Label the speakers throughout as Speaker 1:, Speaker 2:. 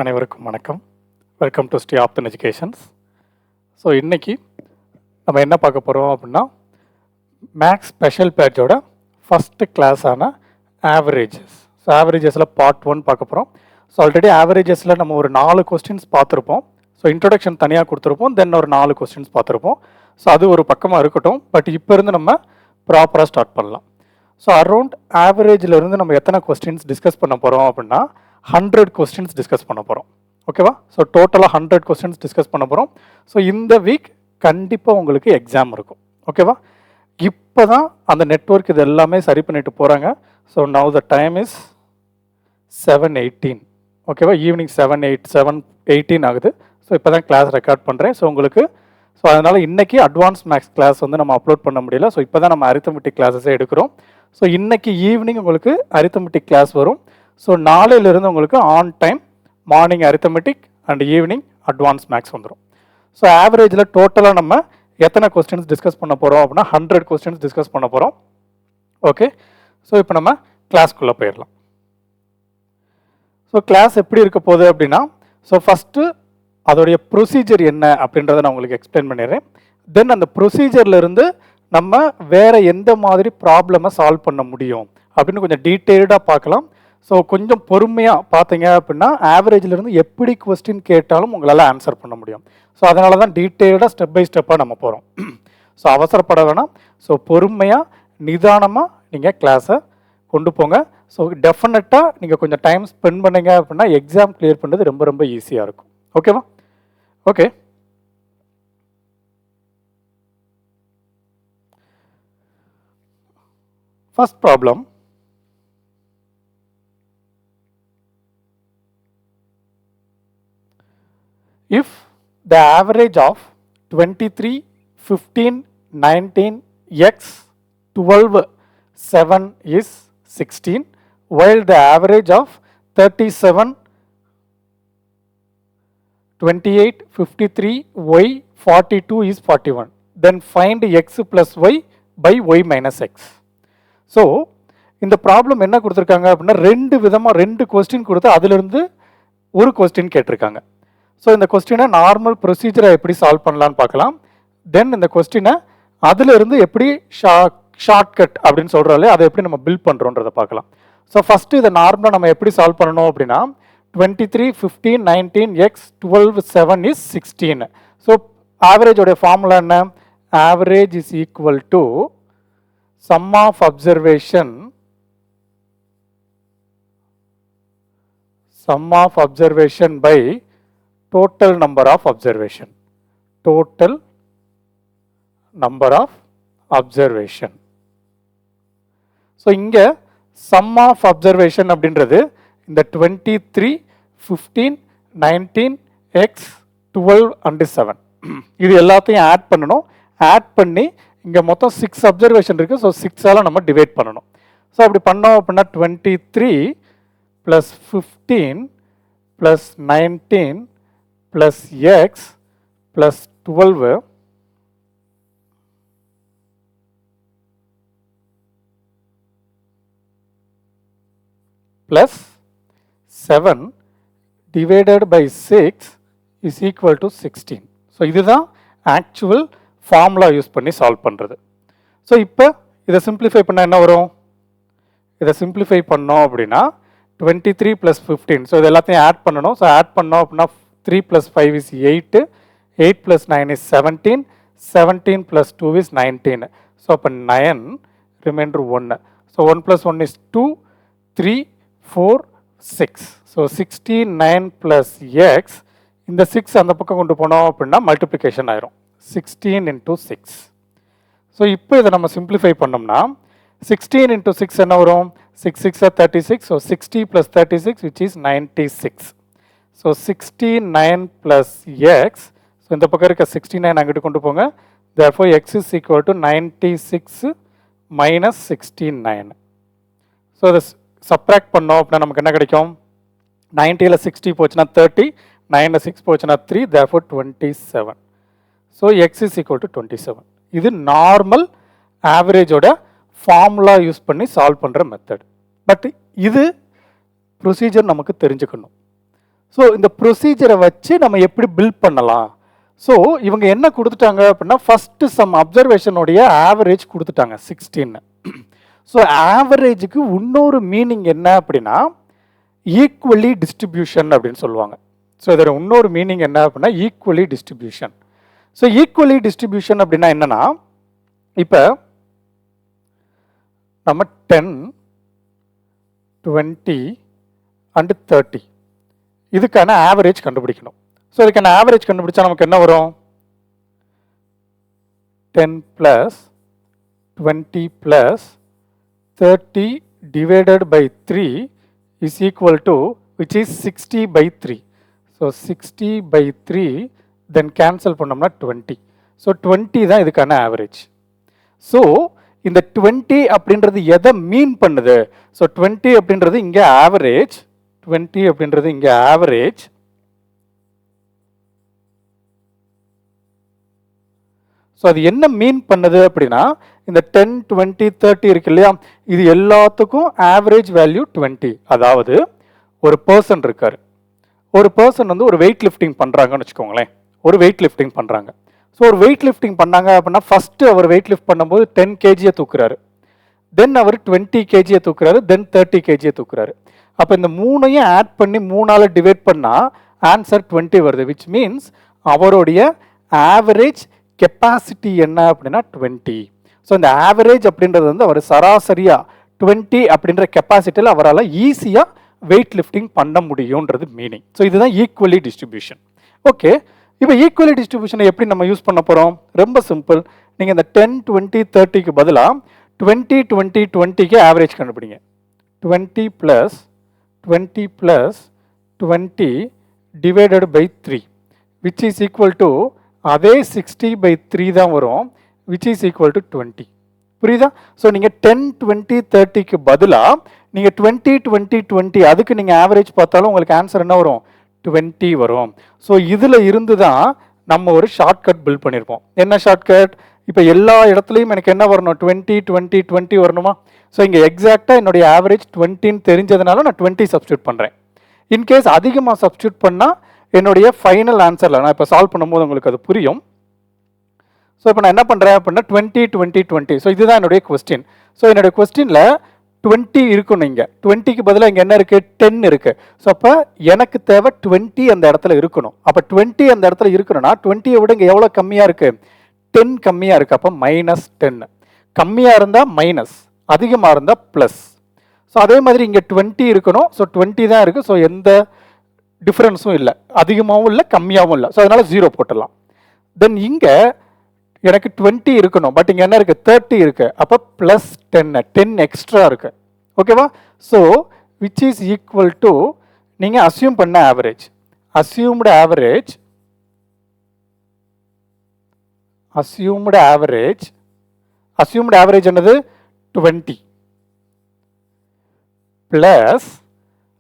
Speaker 1: அனைவருக்கும் வணக்கம். Welcome to Shri Aptan எஜுகேஷன்ஸ். ஸோ இன்றைக்கி நம்ம என்ன பார்க்க போகிறோம் அப்படின்னா, மேக்ஸ் ஸ்பெஷல் பேட்சோட ஃபஸ்ட்டு கிளாஸான ஆவரேஜஸ். ஸோ ஆவரேஜஸில் பார்ட் 1 பார்க்க போகிறோம். ஸோ ஆல்ரெடி ஆவரேஜஸில் நம்ம ஒரு 4 கொஸ்டின்ஸ் பார்த்துருப்போம். ஸோ இன்ட்ரொடக்ஷன் தனியாக கொடுத்துருப்போம், தென் ஒரு 4 கொஸ்டின்ஸ் பார்த்துருப்போம். ஸோ அது ஒரு பக்கமாக இருக்கட்டும். பட் இப்போ இருந்து நம்ம ப்ராப்பராக ஸ்டார்ட் பண்ணலாம். ஸோ அரௌண்ட் ஆவரேஜில் இருந்து நம்ம எத்தனை கொஸ்டின்ஸ் டிஸ்கஸ் பண்ண போகிறோம் அப்படின்னா 100 கொஸ்டின்ஸ் டிஸ்கஸ் பண்ண போகிறோம். ஓகேவா? ஸோ டோட்டலாக 100 கொஸ்டின்ஸ் டிஸ்கஸ் பண்ண போகிறோம். ஸோ இந்த வீக் கண்டிப்பாக உங்களுக்கு எக்ஸாம் இருக்கும். ஓகேவா? இப்போ தான் அந்த நெட்வொர்க் இது எல்லாமே சரி பண்ணிட்டு போகிறாங்க. So now the time is 7:18. ஓகேவா? ஈவினிங் 7:18 ஆகுது. ஸோ இப்போ தான் கிளாஸ் ரெக்கார்ட் பண்ணுறேன். ஸோ உங்களுக்கு ஸோ அதனால் இன்றைக்கி அட்வான்ஸ் மேக்ஸ் கிளாஸ் வந்து நம்ம அப்லோட் பண்ண முடியல. ஸோ இப்போ தான் நம்ம அரித்தமெட்டிக் கிளாஸஸே எடுக்கிறோம். ஸோ இன்றைக்கி ஈவினிங் உங்களுக்கு அரித்தமெட்டிக் கிளாஸ் வரும். ஸோ நாளையிலிருந்து உங்களுக்கு on time morning arithmetic and evening advance maths வந்துடும். ஸோ ஆவரேஜில் டோட்டலாக நம்ம எத்தனை கொஸ்டின்ஸ் டிஸ்கஸ் பண்ண போகிறோம் அப்படின்னா 100 கொஸ்டின்ஸ் டிஸ்கஸ் பண்ண போகிறோம். ஓகே, ஸோ இப்போ நம்ம கிளாஸ்க்குள்ளே போயிடலாம். ஸோ கிளாஸ் எப்படி இருக்க போகுது அப்படின்னா, ஸோ ஃபஸ்ட்டு அதோடைய ப்ரொசீஜர் என்ன அப்படின்றத நான் உங்களுக்கு எக்ஸ்பிளைன் பண்ணிடுறேன். தென் அந்த ப்ரொசீஜர்லேருந்து நம்ம வேறு எந்த மாதிரி ப்ராப்ளமை சால்வ் பண்ண முடியும் அப்படின்னு கொஞ்சம் டீட்டெயில்டாக பார்க்கலாம். ஸோ கொஞ்சம் பொறுமையாக பார்த்தீங்க அப்படின்னா ஆவரேஜிலிருந்து எப்படி கொஸ்டின் கேட்டாலும் உங்களால் ஆன்சர் பண்ண முடியும். ஸோ அதனால தான் டீட்டெயில்டாக ஸ்டெப் பை ஸ்டெப்பாக நம்ம போகிறோம். ஸோ அவசரப்பட வேணாம். ஸோ பொறுமையாக நிதானமாக நீங்கள் கிளாஸை கொண்டு போங்க. ஸோ டெஃபினட்டாக நீங்கள் கொஞ்சம் டைம் ஸ்பெண்ட் பண்ணீங்க அப்படின்னா எக்ஸாம் கிளியர் பண்ணுறது ரொம்ப ரொம்ப ஈஸியாக இருக்கும். ஓகேவா? Okay, first problem. If the average of 23, 15, 19, x, 12, 7 is 16, while the average of 37, 28, 53, y, 42 is 41, then find x plus y by y minus x. So இந்த ப்ராப்ளம் என்ன கொடுத்துருக்காங்க அப்படின்னா ரெண்டு கொஸ்டின் கொடுத்து அதிலிருந்து ஒரு கொஸ்டின் கேட்டிருக்காங்க. ஸோ இந்த கொஸ்டினை நார்மல் ப்ரொசீஜரை எப்படி சால்வ் பண்ணலான்னு பார்க்கலாம். தென் இந்த கொஸ்டினை அதிலிருந்து எப்படி ஷார்ட்கட் அப்படின்னு சொல்கிறாலே அதை எப்படி நம்ம பில்ட் பண்ணுறோன்றதை பார்க்கலாம். ஸோ ஃபஸ்ட்டு இதை நார்மலாக நம்ம எப்படி சால்வ் பண்ணணும் அப்படின்னா 23, 15, 19, x, 12, 7 is 16. ஸோ ஆவரேஜோடைய ஃபார்முலா என்ன? Average is equal to sum of observation by total number of observation. So இங்க sum of observation அப்படின்றது இந்த 23, 15, 19, x, 12 and 7 இது எல்லாத்தையும் ஆட் பண்ணணும். ஆட் பண்ணி இங்கே மொத்தம் 6 அப்சர்வேஷன் இருக்குது. ஸோ 6ஆல் நம்ம டிவைட் பண்ணணும். ஸோ அப்படி பண்ணோம் அப்படின்னா 23 + 15 + 19 + x + 12 + 7 divided by 6 is equal to 16. So இதுதான் ஆக்சுவல் ஃபார்முலா யூஸ் பண்ணி சால்வ் பண்ணுறது. ஸோ இப்போ இதை சிம்பிளிஃபை பண்ணால் என்ன வரும்? இதை சிம்பிளிஃபை பண்ணோம் அப்படின்னா 23 + 15. ஸோ இது எல்லாத்தையும் ஆட் பண்ணணும். ஸோ ஆட் பண்ணோம் அப்படின்னா 3 + 5 is 8, 8 + 9 is 17, 17 + 2 is 19. ஸோ அப்போ 9 reminder 1. So 1 + 1 is 2, 3, 4, 6. So 16, 9 + x. இந்த 6 அந்த பக்கம் கொண்டு போனோம் அப்படின்னா மல்டிப்ளிகேஷன் ஆயிரும். 16 × 6. ஸோ இப்போ இதை நம்ம சிம்பிளிஃபை பண்ணோம்னா 16 × 6 என்ன வரும்? 6 6 36. So 60 + 36 which is 96. So 69 + x. So இந்த பக்கம் இருக்க 69 அங்கிட்டு கொண்டு போங்க. therefore x is equal to 96 minus 69. So இதை சப்ராக்ட் பண்ணோம் அப்படின்னா நமக்கு என்ன கிடைக்கும்? 90ல் 60 போச்சுன்னா 30, 9ல் 6 போச்சுன்னா 3, therefore 27. So x is equal to 27. இது நார்மல் ஆவரேஜோட ஃபார்முலா யூஸ் பண்ணி சால்வ் பண்ணுற மெத்தட். பட் இது ப்ரொசீஜர் நமக்கு தெரிஞ்சுக்கணும். ஸோ இந்த ப்ரொசீஜரை வச்சு நம்ம எப்படி பில்ட் பண்ணலாம். ஸோ இவங்க என்ன கொடுத்துட்டாங்க அப்படின்னா ஃபர்ஸ்ட் சம் அப்சர்வேஷனுடைய ஆவரேஜ் கொடுத்துட்டாங்க 16. ஸோ ஆவரேஜுக்கு இன்னொரு மீனிங் என்ன அப்படின்னா ஈக்குவலி டிஸ்ட்ரிபியூஷன் அப்படின்னு சொல்லுவாங்க. ஸோ இதோட இன்னொரு மீனிங் என்ன அப்படின்னா equally distribution. So equally distribution அப்படின்னா என்னன்னா இப்போ நம்ம 10, 20 அண்ட் 30 இதுக்கான ஆவரேஜ் கண்டுபிடிக்கணும். ஸோ இதுக்கான ஆவரேஜ் கண்டுபிடிச்சா நமக்கு என்ன வரும்? 10 + 20 + 30 divided by 3 is equal to, which is 60/3. So 60/3 then cancel பண்ணோம்னா 20. So 20 தான் இதுக்கான ஆவரேஜ். ஸோ இந்த 20 அப்படின்றது எதை மீன் பண்ணுது? ஸோ 20 அப்படின்றது இங்க ஆவரேஜ், 20 அப்படின்றது இங்க ஆவரேஜ். ஸோ அது என்ன மீன் பண்ணுது அப்படின்னா இந்த 10, 20, 30 இருக்கு இல்லையா, இது எல்லாத்துக்கும் ஆவரேஜ் வேல்யூ 20. அதாவது ஒரு பர்சன் இருக்காரு, ஒரு பர்சன் வந்து ஒரு வெயிட் லிஃப்டிங் பண்ணுறாங்கன்னு வச்சுக்கோங்களேன். ஒரு வெயிட் லிஃப்டிங் பண்ணுறாங்க. ஸோ ஒரு வெயிட் லிஃப்டிங் பண்ணாங்க அப்படின்னா ஃபஸ்ட்டு அவர் வெயிட் லிஃப்ட் பண்ணும்போது 10 kg தூக்குறாரு, தென் அவர் 20 kg தூக்குறாரு, தென் 30 kg தூக்குறாரு. அப்போ இந்த மூணையும் ஆட் பண்ணி 3ஆல் டிவைட் பண்ணால் ஆன்சர் 20 வருது. விச் மீன்ஸ் அவருடைய ஆவரேஜ் கெப்பாசிட்டி என்ன அப்படின்னா 20. ஸோ இந்த ஆவரேஜ் அப்படின்றது வந்து அவர் சராசரியாக 20 அப்படின்ற கெப்பாசிட்டியில் அவரால் ஈஸியாக வெயிட் லிஃப்டிங் பண்ண முடியும்ன்றது மீனிங். ஸோ இதுதான் ஈக்குவலி டிஸ்ட்ரிபியூஷன். ஓகே, இப்போ ஈக்குவலி டிஸ்ட்ரிபியூஷனை எப்படி நம்ம யூஸ் பண்ண போகிறோம்? ரொம்ப சிம்பிள். நீங்கள் இந்த 10, 20, 30க்கு பதிலாக 20, 20, 20க்கு ஆவரேஜ் கண்டுபிடிங்க. 20 + 20 + 20 divided by 3 which is equal to அதே 60/3 தான் வரும், which is equal to 20. புரியுதா? ஸோ நீங்கள் 10, 20, 30க்கு பதிலாக நீங்கள் 20, 20, 20 அதுக்கு நீங்கள் ஆவரேஜ் பார்த்தாலும் உங்களுக்கு ஆன்சர் என்ன வரும்? 20 வரும். ஸோ இதில் இருந்து தான் நம்ம ஒரு ஷார்ட்கட் பில்ட் பண்ணியிருப்போம். என்ன ஷார்ட்கட்? இப்போ எல்லா இடத்துலையும் எனக்கு என்ன வரணும்? 20, 20, 20 வரணுமா? ஸோ இங்கே எக்ஸாக்டாக என்னுடைய ஆவரேஜ் 20ன்னு தெரிஞ்சதுனால நான் 20 சப்ஸ்டியூட் பண்ணுறேன். இன்கேஸ் அதிகமாக சப்ஸ்டியூட் பண்ணால் என்னுடைய ஃபைனல் ஆன்சரில் நான் இப்போ சால்வ் பண்ணும்போது உங்களுக்கு அது புரியும். ஸோ இப்போ நான் என்ன பண்ணுறேன் அப்படின்னா 20, 20, 20. ஸோ இதுதான் என்னுடைய கொஸ்டின். ஸோ என்னுடைய கொஸ்டினில் 20 இருக்கணும். இங்கே 20க்கு பதிலாக இங்கே என்ன இருக்குது? 10 இருக்குது. ஸோ அப்போ எனக்கு தேவை 20 அந்த இடத்துல இருக்கணும். அப்போ 20 அந்த இடத்துல இருக்கணும்னா 20யை விட இங்கே எவ்வளோ கம்மியாக இருக்குது? 10 கம்மியாக இருக்குது. அப்போ -10. கம்மியாக இருந்தால் மைனஸ், அதிகமாக இருந்தால் ப்ளஸ். ஸோ அதே மாதிரி இங்கே 20 இருக்கணும். ஸோ 20 தான் இருக்குது. ஸோ எந்த டிஃப்ரென்ஸும் இல்லை, அதிகமாகவும் இல்லை கம்மியாகவும் இல்லை. ஸோ அதனால் 0 போட்டுடலாம். தென் இங்கே எனக்கு 20 இருக்கணும், பட் இங்கே என்ன இருக்குது? 30 இருக்குது. அப்போ +10, 10 எக்ஸ்ட்ரா இருக்குது. ஓகேவா? So which is equal to நீங்கள் அசியூம் பண்ண ஆவரேஜ். அசியூம்டு ஆவரேஜ் என்னது? 20 ப்ளஸ்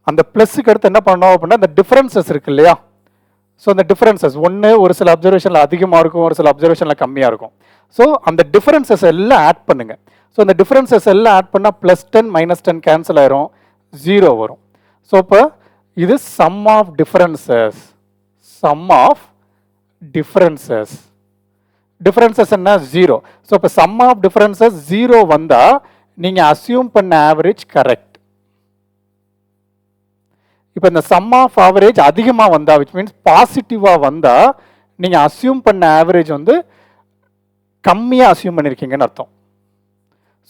Speaker 1: அந்த ப்ளஸ்ஸுக்கு அடுத்து என்ன பண்ணோம் அப்படின்னா இந்த டிஃபரன்சஸ் இருக்கு இல்லையா? ஸோ அந்த டிஃபரன்சஸ் ஒன்று ஒரு சில அப்சர்வேஷனில் அதிகமாக இருக்கும், ஒரு சில அப்சர்வேஷனில் கம்மியாக இருக்கும். ஸோ அந்த டிஃபரன்சஸ் எல்லாம் ஆட் பண்ணுங்கள். ஸோ அந்த டிஃபரன்சஸ் எல்லாம் ஆட் பண்ணால் +10 -10 கேன்சல் ஆயிரும், 0 வரும். ஸோ இப்போ இது சம் ஆஃப் டிஃபரன்சஸ் என்ன? 0. ஸோ இப்போ சம் ஆஃப் டிஃபரன்சஸ் 0 வந்தால் நீங்கள் அசியூம் பண்ண ஆவரேஜ் கரெக்ட். இப்போ இந்த சம் ஆஃப் ஆவரேஜ் அதிகமாக வந்தால், விச் மீன்ஸ் பாசிட்டிவாக வந்தால் நீங்கள் அசியூம் பண்ண ஆவரேஜ் வந்து கம்மியாக அசியூம் பண்ணியிருக்கீங்கன்னு அர்த்தம்.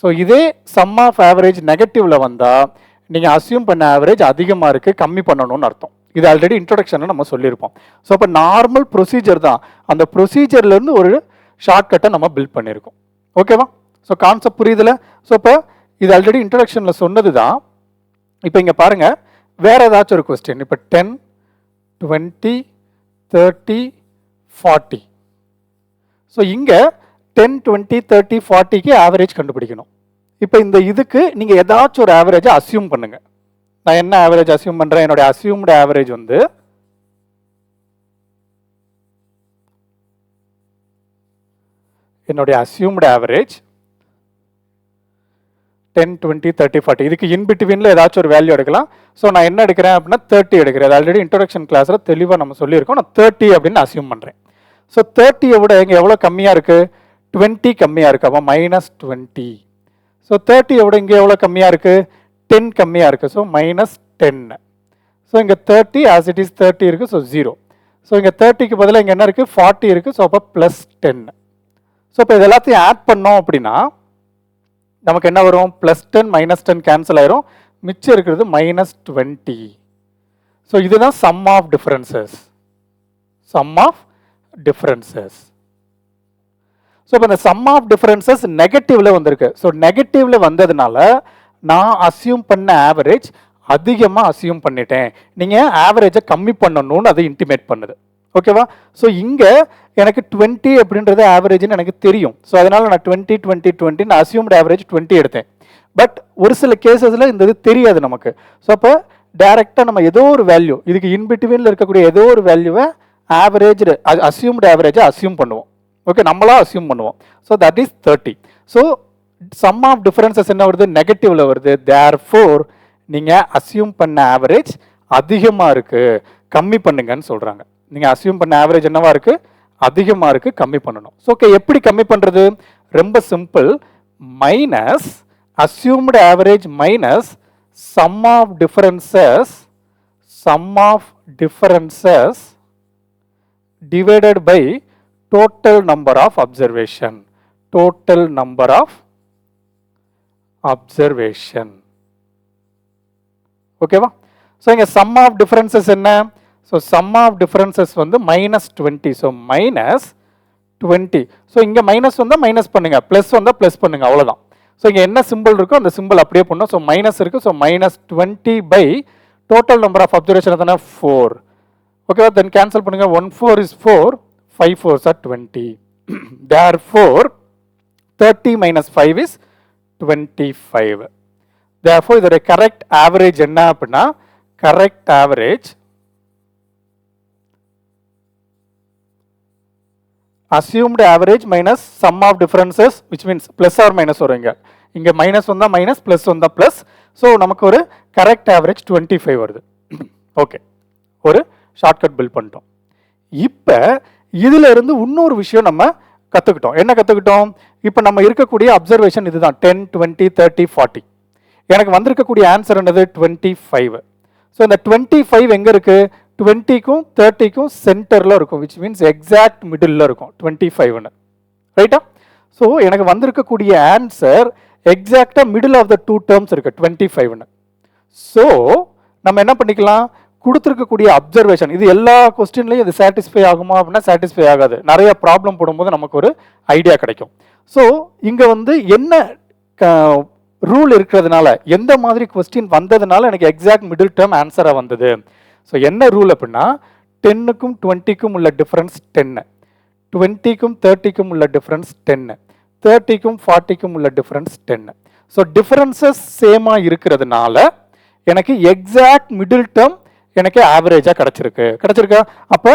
Speaker 1: ஸோ இதே சம் ஆஃப் ஆவரேஜ் நெகட்டிவ்ல வந்தால் நீங்கள் அசியூம் பண்ண ஆவரேஜ் அதிகமாக இருக்குது, கம்மி பண்ணணும்னு அர்த்தம். இது ஆல்ரெடி இன்ட்ரோடக்ஷனில் நம்ம சொல்லியிருப்போம். ஸோ இப்போ நார்மல் ப்ரொசீஜர் தான், அந்த ப்ரொசீஜர்லேருந்து ஒரு ஷார்ட்கட்டை நம்ம பில்ட் பண்ணியிருக்கோம். ஓகேவா? ஸோ கான்செப்ட் புரியுதுல? ஸோ இப்போ இது ஆல்ரெடி இன்ட்ரோடக்ஷனில் சொன்னது தான். இப்போ இங்கே பாருங்கள், வேற ஏதாச்சும் ஒரு கொஸ்டின். இப்போ 10, 20, 30, 40. ஸோ இங்கே 10, 20, 30, 40க்கு ஆவரேஜ் கண்டுபிடிக்கணும். இப்போ இந்த இதுக்கு நீங்கள் ஏதாச்சும் ஒரு ஆவரேஜை அசியூம் பண்ணுங்க. நான் என்ன ஆவரேஜ் அசியூம் பண்ணுறேன்? என்னுடைய அசியூம்டு ஆவரேஜ் வந்து 10, 20, 30, 40 இதுக்கு இன் பிட்வீனில் ஏதாச்சும் ஒரு வேல்யூ எடுக்கலாம். ஸோ நான் என்ன எடுக்கிறேன் அப்படின்னா 30 எடுக்கிறேன். அது ஆல்ரெடி இன்ட்ரோடக்ஷன் கிளாஸில் தெளிவாக நம்ம சொல்லியிருக்கோம். நான் 30 அப்படின்னு அசியூம் பண்ணுறேன். ஸோ 30 விட இங்கே எவ்வளோ கம்மியாக இருக்குது? 20 கம்மியாக இருக்குது. அப்போ -20. ஸோ 30 விட இங்கே எவ்வளோ கம்மியாக இருக்குது? 10 கம்மியாக இருக்குது. ஸோ -10. ஸோ இங்கே 30 ஆஸ் இட் இஸ் 30 இருக்குது. ஸோ 0. ஸோ இங்கே 30க்கு பதிலாக இங்கே என்ன இருக்குது? 40 இருக்குது. ஸோ அப்போ +10. ஸோ இப்போ இது எல்லாத்தையும் ஆட் பண்ணோம் அப்படின்னா நமக்கு என்ன வரும்? +10 -10 கேன்சல் ஆயிரும். மிச்சம் இருக்கிறது -20. ஸோ இதுதான் sum of differences. Sum of differences. So இப்போ இந்த சம் ஆஃப் டிஃபரன்சஸ் நெகட்டிவ்ல வந்திருக்கு. ஸோ நெகட்டிவ்ல வந்ததுனால நான் அசியூம் பண்ண ஆவரேஜ் அதிகமாக அசியூம் பண்ணிட்டேன். நீங்கள் ஆவரேஜை கம்மி பண்ணணும்னு அது இன்டிமேட் பண்ணுது. ஓகேவா? ஸோ இங்கே எனக்கு 20 அப்படின்றது ஆவரேஜ்னு எனக்கு தெரியும். ஸோ அதனால் நான் 20 20 20 நான் அசியூம்டு ஆவரேஜ் 20 எடுத்தேன். பட் ஒரு சில கேசஸில் இந்த இது தெரியாது நமக்கு. ஸோ அப்போ டைரெக்டாக நம்ம ஏதோ ஒரு வேல்யூ, இதுக்கு இன்பிட்வீனில் இருக்கக்கூடிய ஏதோ ஒரு வேல்யூவை ஆவரேஜ் அசியூம்டு ஆவரேஜை அசியூம் பண்ணுவோம். ஓகே, நம்மளா அசியூம் பண்ணுவோம். So that is 30. So sum of differences என்ன வருது? நெகட்டிவ்ல வருது. தேர்ஃபோர் நீங்கள் அசியூம் பண்ண ஆவரேஜ் அதிகமாக இருக்குது, கம்மி பண்ணுங்கன்னு சொல்கிறாங்க. நீங்கள் அசியூம் பண்ண ஆவரேஜ் என்னவா இருக்குது? அதிகமாக இருக்குது, கம்மி பண்ணணும். ஸோ ஓகே, எப்படி கம்மி பண்ணுறது? ரொம்ப simple. Minus assumed average minus sum of differences divided by total number of observation. ஓகேவா? ஸோ இங்கே சம் ஆஃப் டிஃபரன்சஸ் என்ன? ஸோ சம் ஆஃப் டிஃபரன்சஸ் வந்து -20. ஸோ -20. ஸோ இங்கே மைனஸ் வந்தால் மைனஸ் பண்ணுங்க, ப்ளஸ் வந்தால் ப்ளஸ் பண்ணுங்க, அவ்வளோதான். ஸோ இங்கே என்ன சிம்பிள் இருக்கோ அந்த சிம்பிள் அப்படியே பண்ணணும். ஸோ மைனஸ் இருக்குது. So -20 by total number of observation தானே 4. ஓகேவா? தென் கேன்சல் பண்ணுங்க. 1 4 is 4, 5 4s are 20. Therefore 30 minus 5 is 25. Therefore இதோட கரெக்ட் ஆவரேஜ் என்ன அப்படின்னா, correct average assumed average minus sum of differences, which means plus or minus வரும். இங்க minus வந்தா மைனஸ், பிளஸ் வந்தா பிளஸ். ஸோ நமக்கு ஒரு கரெக்ட் ஆவரேஜ் 25 வருது. ஓகே, ஒரு ஷார்ட்கட் பில்ட் பண்ணிட்டோம். இப்போ இதுல இருந்து இன்னொரு விஷயம் நம்ம கற்றுக்கிட்டோம். என்ன கற்றுக்கிட்டோம்? இப்போ நம்ம இருக்கக்கூடிய அப்சர்வேஷன் இதுதான் 10 20 30 40. எனக்கு வந்திருக்கக்கூடிய ஆன்சர் என்னது? 25. ஸோ இந்த 25 எங்கே இருக்கு? 20க்கும் 30க்கும் சென்டரில் இருக்கும், விச் மீன்ஸ் எக்ஸாக்ட் மிடில் இருக்கும் 25ன்னு. ரைட்டா? ஸோ எனக்கு வந்திருக்கக்கூடிய ஆன்சர் எக்ஸாக்டாக middle of the two terms இருக்கு 25ன்னு. ஸோ நம்ம என்ன பண்ணிக்கலாம்? கொடுத்துருக்கக்கூடிய அப்சர்வேஷன் இது எல்லா கொஸ்டின்லையும் இது சாட்டிஸ்ஃபை ஆகுமா அப்படின்னா சாட்டிஸ்ஃபை ஆகாது. நிறைய ப்ராப்ளம் போடும்போது நமக்கு ஒரு ஐடியா கிடைக்கும். ஸோ இங்கே வந்து என்ன ரூல் இருக்கிறதுனால, எந்த மாதிரி கொஸ்டின் வந்ததுனால எனக்கு எக்ஸாக்ட் மிடில் டேர்ம் ஆன்சராக வந்தது. ஸோ என்ன ரூல் அப்படின்னா, 10க்கும் 20க்கும் உள்ள டிஃபரன்ஸ் 10, 20க்கும் 30க்கும் உள்ள டிஃபரன்ஸ் 10, 30க்கும் 40க்கும் உள்ள டிஃபரன்ஸ் 10. ஸோ டிஃபரன்சஸ் சேமாக இருக்கிறதுனால எனக்கு எக்ஸாக்ட் மிடில் டேர்ம் எனக்கு ஆவரேஜாக கிடைச்சிருக்கா? அப்போ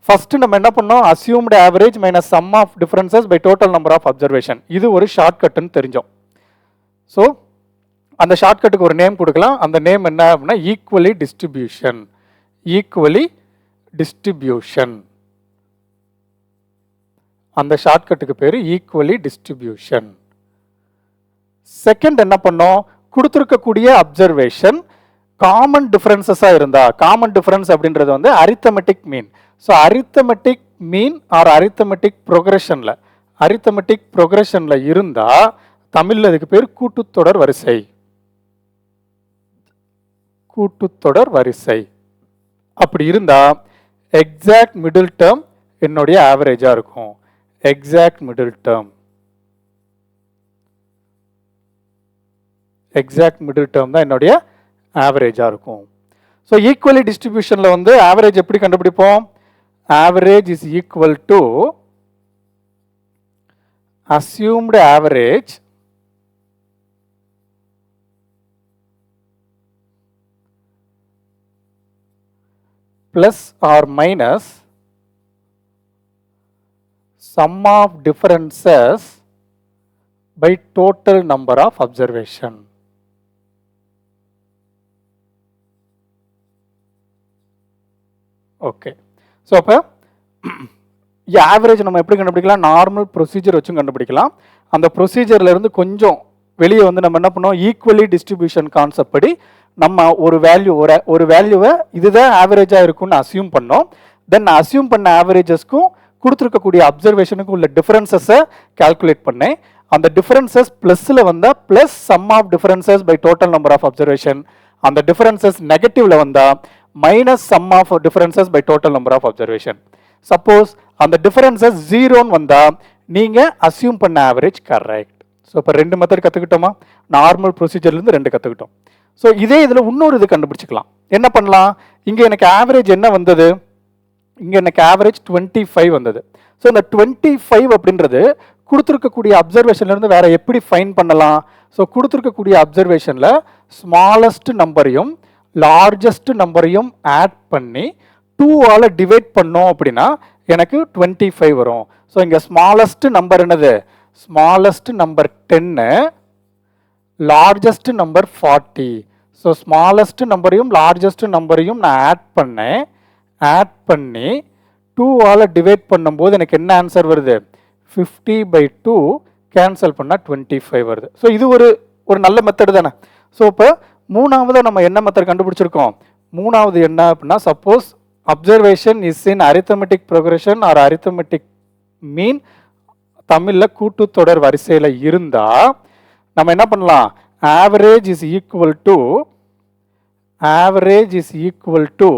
Speaker 1: ஃபர்ஸ்ட் நம்ம என்ன பண்ணோம்? Assumed average minus sum of differences by total number of observation. இது ஒரு ஷார்ட்கட்னு தெரிஞ்சோம். ஸோ அந்த ஷார்ட்கட்டுக்கு ஒரு நேம் கொடுக்கலாம். அந்த நேம் என்ன அப்படின்னா ஈக்குவலி டிஸ்ட்ரிபியூஷன். அந்த ஷார்ட்கட்டுக்கு பேர் ஈக்குவலி டிஸ்ட்ரிபியூஷன். செகண்ட் என்ன பண்ணோம்? கொடுத்துருக்கக்கூடிய அப்சர்வேஷன் காமன் டிஃபரன்சஸாக இருந்தா, காமன் டிஃபரன்ஸ் அப்படின்றது வந்து arithmetic mean. So arithmetic mean or arithmetic ப்ரொக்ரெஷனில் இருந்தால் தமிழில் இதுக்கு பேர் கூட்டுத்தொடர் வரிசை. அப்படி இருந்தால் எக்ஸாக்ட் மிடில் டேர்ம் என்னுடைய ஆவரேஜாக இருக்கும். எக்ஸாக்ட் மிடில் டேர்ம் தான் என்னுடைய ஆவரேஜாக இருக்கும். ஸோ ஈக்குவலி டிஸ்ட்ரிபியூஷனில் வந்து ஆவரேஜ் எப்படி கண்டுபிடிப்போம்? Average is equal to assumed average plus or minus sum of differences by total number of observation. Okay. So அப்போ ஆவரேஜ் நம்ம எப்படி கண்டுபிடிக்கலாம்? நார்மல் ப்ரொசீஜர் வச்சும் கண்டுபிடிக்கலாம். அந்த ப்ரொசீஜர்லேருந்து கொஞ்சம் வெளியே வந்து நம்ம என்ன பண்ணோம், ஈக்குவலி டிஸ்ட்ரிபியூஷன் கான்செப்ட் படி நம்ம ஒரு வேல்யூவை இதுதான் ஆவரேஜாக இருக்கும்னு அசியூம் பண்ணோம். தென் அசியூம் பண்ண ஆவரேஜஸ்க்கும் கொடுத்துருக்கக்கூடிய அப்சர்வேஷனுக்கும் உள்ள டிஃபரன்சஸை கால்குலேட் பண்ணேன். அந்த டிஃபரன்சஸ் ப்ளஸில் வந்தால் plus sum of differences by total number of observation, அந்த டிஃபரன்சஸ் நெகட்டிவ்ல வந்தால் minus sum of differences by total number of observation. Suppose அந்த டிஃபரன்சஸ் ஜீரோன்னு வந்தால் நீங்கள் அசியூம் பண்ண ஆவரேஜ் கரெக்ட். ஸோ இப்போ 2 மெத்தட் கற்றுக்கிட்டோமா? நார்மல் ப்ரொசீஜர்லேருந்து 2 கற்றுக்கிட்டோம். ஸோ இதே இதில் இன்னொரு இது கண்டுபிடிச்சிக்கலாம். என்ன பண்ணலாம்? இங்கே எனக்கு ஆவரேஜ் என்ன வந்தது? இங்கே எனக்கு ஆவரேஜ் 25 வந்தது. ஸோ இந்த 25 அப்படின்றது கொடுத்துருக்கக்கூடிய அப்சர்வேஷன்லேருந்து வேற எப்படி ஃபைன் பண்ணலாம்? ஸோ கொடுத்துருக்கக்கூடிய அப்சர்வேஷனில் ஸ்மாலஸ்ட் நம்பரையும் லார்ஜஸ்ட் நம்பரையும் ஆட் பண்ணி 2ஆல் டிவைட் பண்ணோம் அப்படின்னா எனக்கு 25 வரும். ஸோ இங்கே ஸ்மாலஸ்ட் நம்பர் என்னது? Smallest number 10, largest number 40. So smallest நம்பரையும் லார்ஜஸ்ட் நம்பரையும் நான் ஆட் பண்ணி 2ஆல் டிவைட் பண்ணும்போது எனக்கு என்ன ஆன்சர் வருது? 50/2 கேன்சல் பண்ணால் 25 வருது. ஸோ இது ஒரு நல்ல மெத்தட் தானே. ஸோ இப்போ மூணாவது நம்ம என்ன மெத்தட் கண்டுபிடிச்சிருக்கோம்? மூணாவது என்ன அப்படின்னா, suppose observation is in arithmetic progression or arithmetic mean, தமிழில் கூட்டுத்தொடர் வரிசையில் இருந்தால் நம்ம என்ன பண்ணலாம்? Average is equal to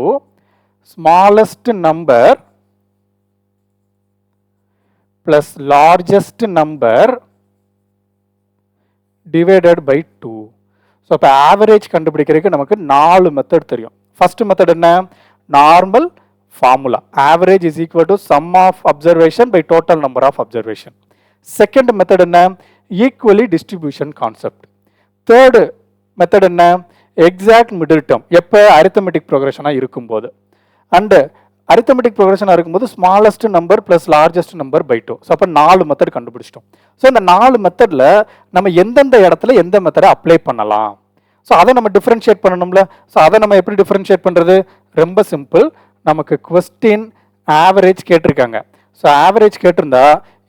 Speaker 1: smallest number plus largest number divided by 2. So இப்போ ஆவரேஜ் கண்டுபிடிக்கிறதுக்கு நமக்கு 4 மெத்தட் தெரியும். ஃபர்ஸ்ட் மெத்தட் என்ன? Normal formula, average is equal to sum of observation by total number of observation. Second method என்ன? Equally distribution concept. Third method என்ன? Exact middle term, எப்போ arithmetic ப்ரோக்ரஷனாக இருக்கும்போது. அண்டு அரித்தமெட்டிக் ப்ரோக்ரஷனாக இருக்கும்போது smallest number plus largest number by 2. So அப்போ 4 method கண்டுபிடிச்சிட்டோம். So இந்த 4 மெத்தடில் நம்ம எந்தெந்த இடத்துல எந்த மெத்தடை அப்ளை பண்ணலாம், ஸோ அதை நம்ம டிஃப்ரென்ஷியேட் பண்ணணும்ல. ஸோ அதை நம்ம எப்படி டிஃப்ரென்ஷியேட் பண்ணுறது? ரொம்ப சிம்பிள். நமக்கு கொஸ்டின் ஆவரேஜ் கேட்டிருக்காங்க. ஸோ ஆவரேஜ் கேட்டிருந்தா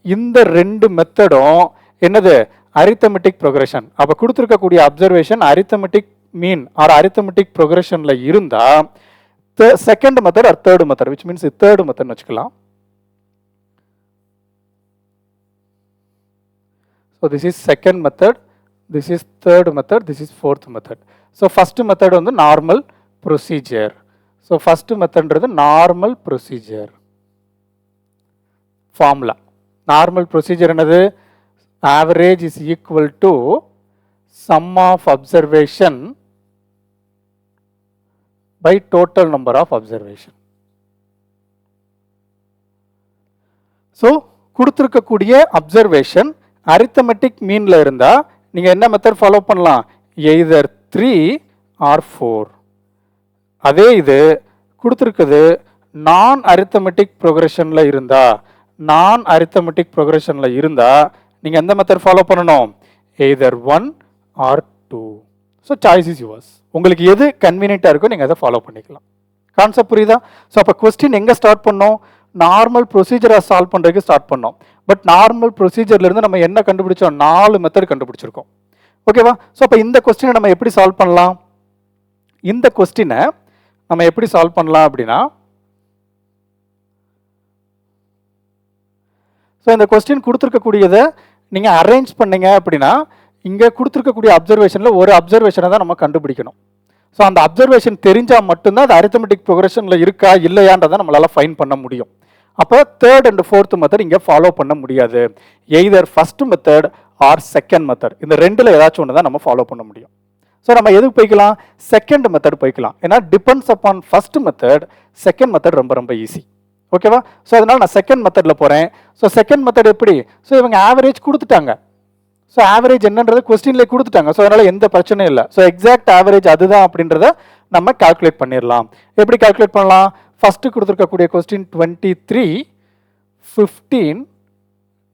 Speaker 1: இந்த 2 மெத்தடும் என்னது? Arithmetic progression. அப்போ கொடுத்துருக்கக்கூடிய observation arithmetic mean or arithmetic ப்ரோக்ரஷனில் இருந்தால் second method or third method, which means third மெத்தட்னு வச்சுக்கலாம். So this is second method, this is third method, this is fourth method. So first method வந்து normal procedure. So first method is normal procedure formula. Normal procedure என்னது? Average is equal to sum of observation by total number of observation. So கொடுத்திருக்கக்கூடிய observation arithmetic meanல இருந்தா நீங்க என்ன method follow பண்ணலாம்? Either 3 or 4. அதே இது கொடுத்துருக்குது நான் அரித்தமெட்டிக் ப்ரோக்ரஷனில் இருந்தா நீங்க எந்த மெத்தட் ஃபாலோ பண்ணணும்? Either 1 or 2. So choice is yours. உங்களுக்கு எது கன்வீனியன்ட்டாக இருக்கோ நீங்கள் அதை ஃபாலோ பண்ணிக்கலாம். கான்செப்ட் புரியுதா? ஸோ அப்போ கொஸ்டின் எங்கே ஸ்டார்ட் பண்ணோம்? நார்மல் ப்ரொசீஜரை சால்வ் பண்ணுறதுக்கு ஸ்டார்ட் பண்ணோம். பட் நார்மல் ப்ரொசீஜர்லேருந்து நம்ம என்ன கண்டுபிடிச்சோம்? 4 மெத்தட் கண்டுபிடிச்சிருக்கோம். ஓகேவா? ஸோ அப்போ இந்த கொஸ்டினை நம்ம எப்படி சால்வ் பண்ணலாம்? இந்த கொஸ்டினை நம்ம எப்படி சால்வ் பண்ணலாம் அப்படின்னா, ஸோ இந்த கொஸ்டின் கொடுத்துருக்கக்கூடியதை நீங்கள் அரேஞ்ச் பண்ணீங்க அப்படின்னா இங்கே கொடுத்துருக்கக்கூடிய அப்சர்வேஷனில் ஒரு அப்சர்வேஷனை தான் நம்ம கண்டுபிடிக்கணும். ஸோ அந்த அப்சர்வேஷன் தெரிஞ்சால் மட்டும்தான் அது அரித்தமெட்டிக் ப்ரோக்ரஷனில் இருக்கா இல்லையான்றதை நம்மளால் ஃபைன் பண்ண முடியும். அப்போ தேர்ட் அண்ட் ஃபோர்த் மெத்தட் இங்கே ஃபாலோ பண்ண முடியாது. Either first method R second method, இந்த ரெண்டில் ஏதாச்சும் ஒன்று தான் நம்ம ஃபாலோ பண்ண முடியும். ஸோ நம்ம எதுக்கு போய்க்கலாம்? செகண்ட் மெத்தட் போய்க்கலாம். ஏன்னா depends upon first method, second method ரொம்ப ரொம்ப ஈஸி. ஓகேவா? ஸோ அதனால் நான் செகண்ட் மெத்தடில் போகிறேன். ஸோ செகண்ட் மெத்தட் எப்படி? ஸோ இவங்க ஆவரேஜ் கொடுத்துட்டாங்க. ஸோ ஆவரேஜ் என்னன்றது கொஸ்டின்லேயே கொடுத்துட்டாங்க. ஸோ அதனால் எந்த பிரச்சனையும் இல்லை. ஸோ எக்ஸாக்ட் ஆவரேஜ் அதுதான் அப்படின்றத நம்ம கால்குலேட் பண்ணிடலாம். எப்படி கால்குலேட் பண்ணலாம்? ஃபஸ்ட்டு கொடுத்துருக்கக்கூடிய question 23, 15,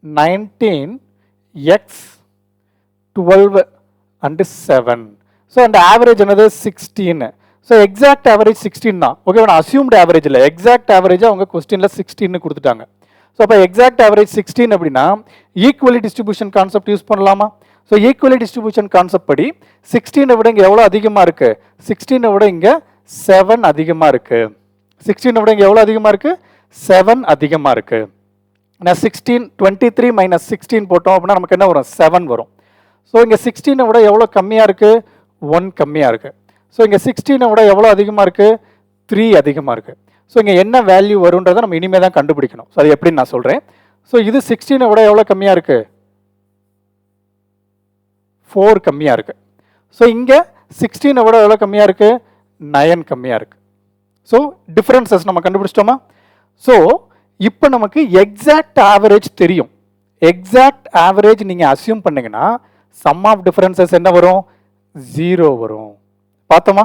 Speaker 1: 19, x 12 and 7. So and average another 16. So exact average 16 தான். ஓகே, நான் assumed average இல்லை, exact average அவங்க கொஸ்டின்ல 16 கொடுத்துட்டாங்க. ஸோ அப்போ exact average 16 அப்படின்னா ஈக்குவலி டிஸ்ட்ரிபியூஷன் கான்செப்ட் யூஸ் பண்ணலாமா? ஸோ ஈக்குவலி டிஸ்ட்ரிபியூஷன் கான்செப்ட் படி 16 விட இங்கே எவ்வளோ அதிகமாக இருக்கு? 16 விட இங்கே 7 அதிகமாக இருக்கு. 16 விட இங்கே எவ்வளோ அதிகமாக இருக்கு? 7 அதிகமாக இருக்கு. நான் 16 23 மைனஸ் 16 போட்டோம் அப்படின்னா நமக்கு என்ன வரும்? 7 வரும். ஸோ இங்கே 16 விட எவ்வளோ கம்மியாக இருக்கு? 1 கம்மியாக இருக்கு. ஸோ இங்கே 16 விட எவ்வளோ அதிகமாக இருக்கு? 3 அதிகமாக இருக்கு. ஸோ இங்கே என்ன வேல்யூ வரும்ன்றதை நம்ம இனிமேல் தான் கண்டுபிடிக்கணும். ஸோ அது எப்படின்னு நான் சொல்கிறேன். ஸோ இது 16 விட எவ்வளோ கம்மியாக இருக்கு? 4 கம்மியாக இருக்கு. ஸோ இங்கே 16 விட எவ்வளோ கம்மியாக இருக்கு? 9 கம்மியாக இருக்கு. ஸோ டிஃபரன்சஸ் நம்ம கண்டுபிடிச்சிட்டோமா? ஸோ இப்போ நமக்கு எக்ஸாக்ட் ஆவரேஜ் தெரியும். எக்ஸாக்ட் ஆவரேஜ் நீங்கள் அசியூம் பண்ணீங்கன்னா சம் ஆஃப் டிஃபரன்சஸ் என்ன வரும்? 0 வரும். பார்த்தோமா?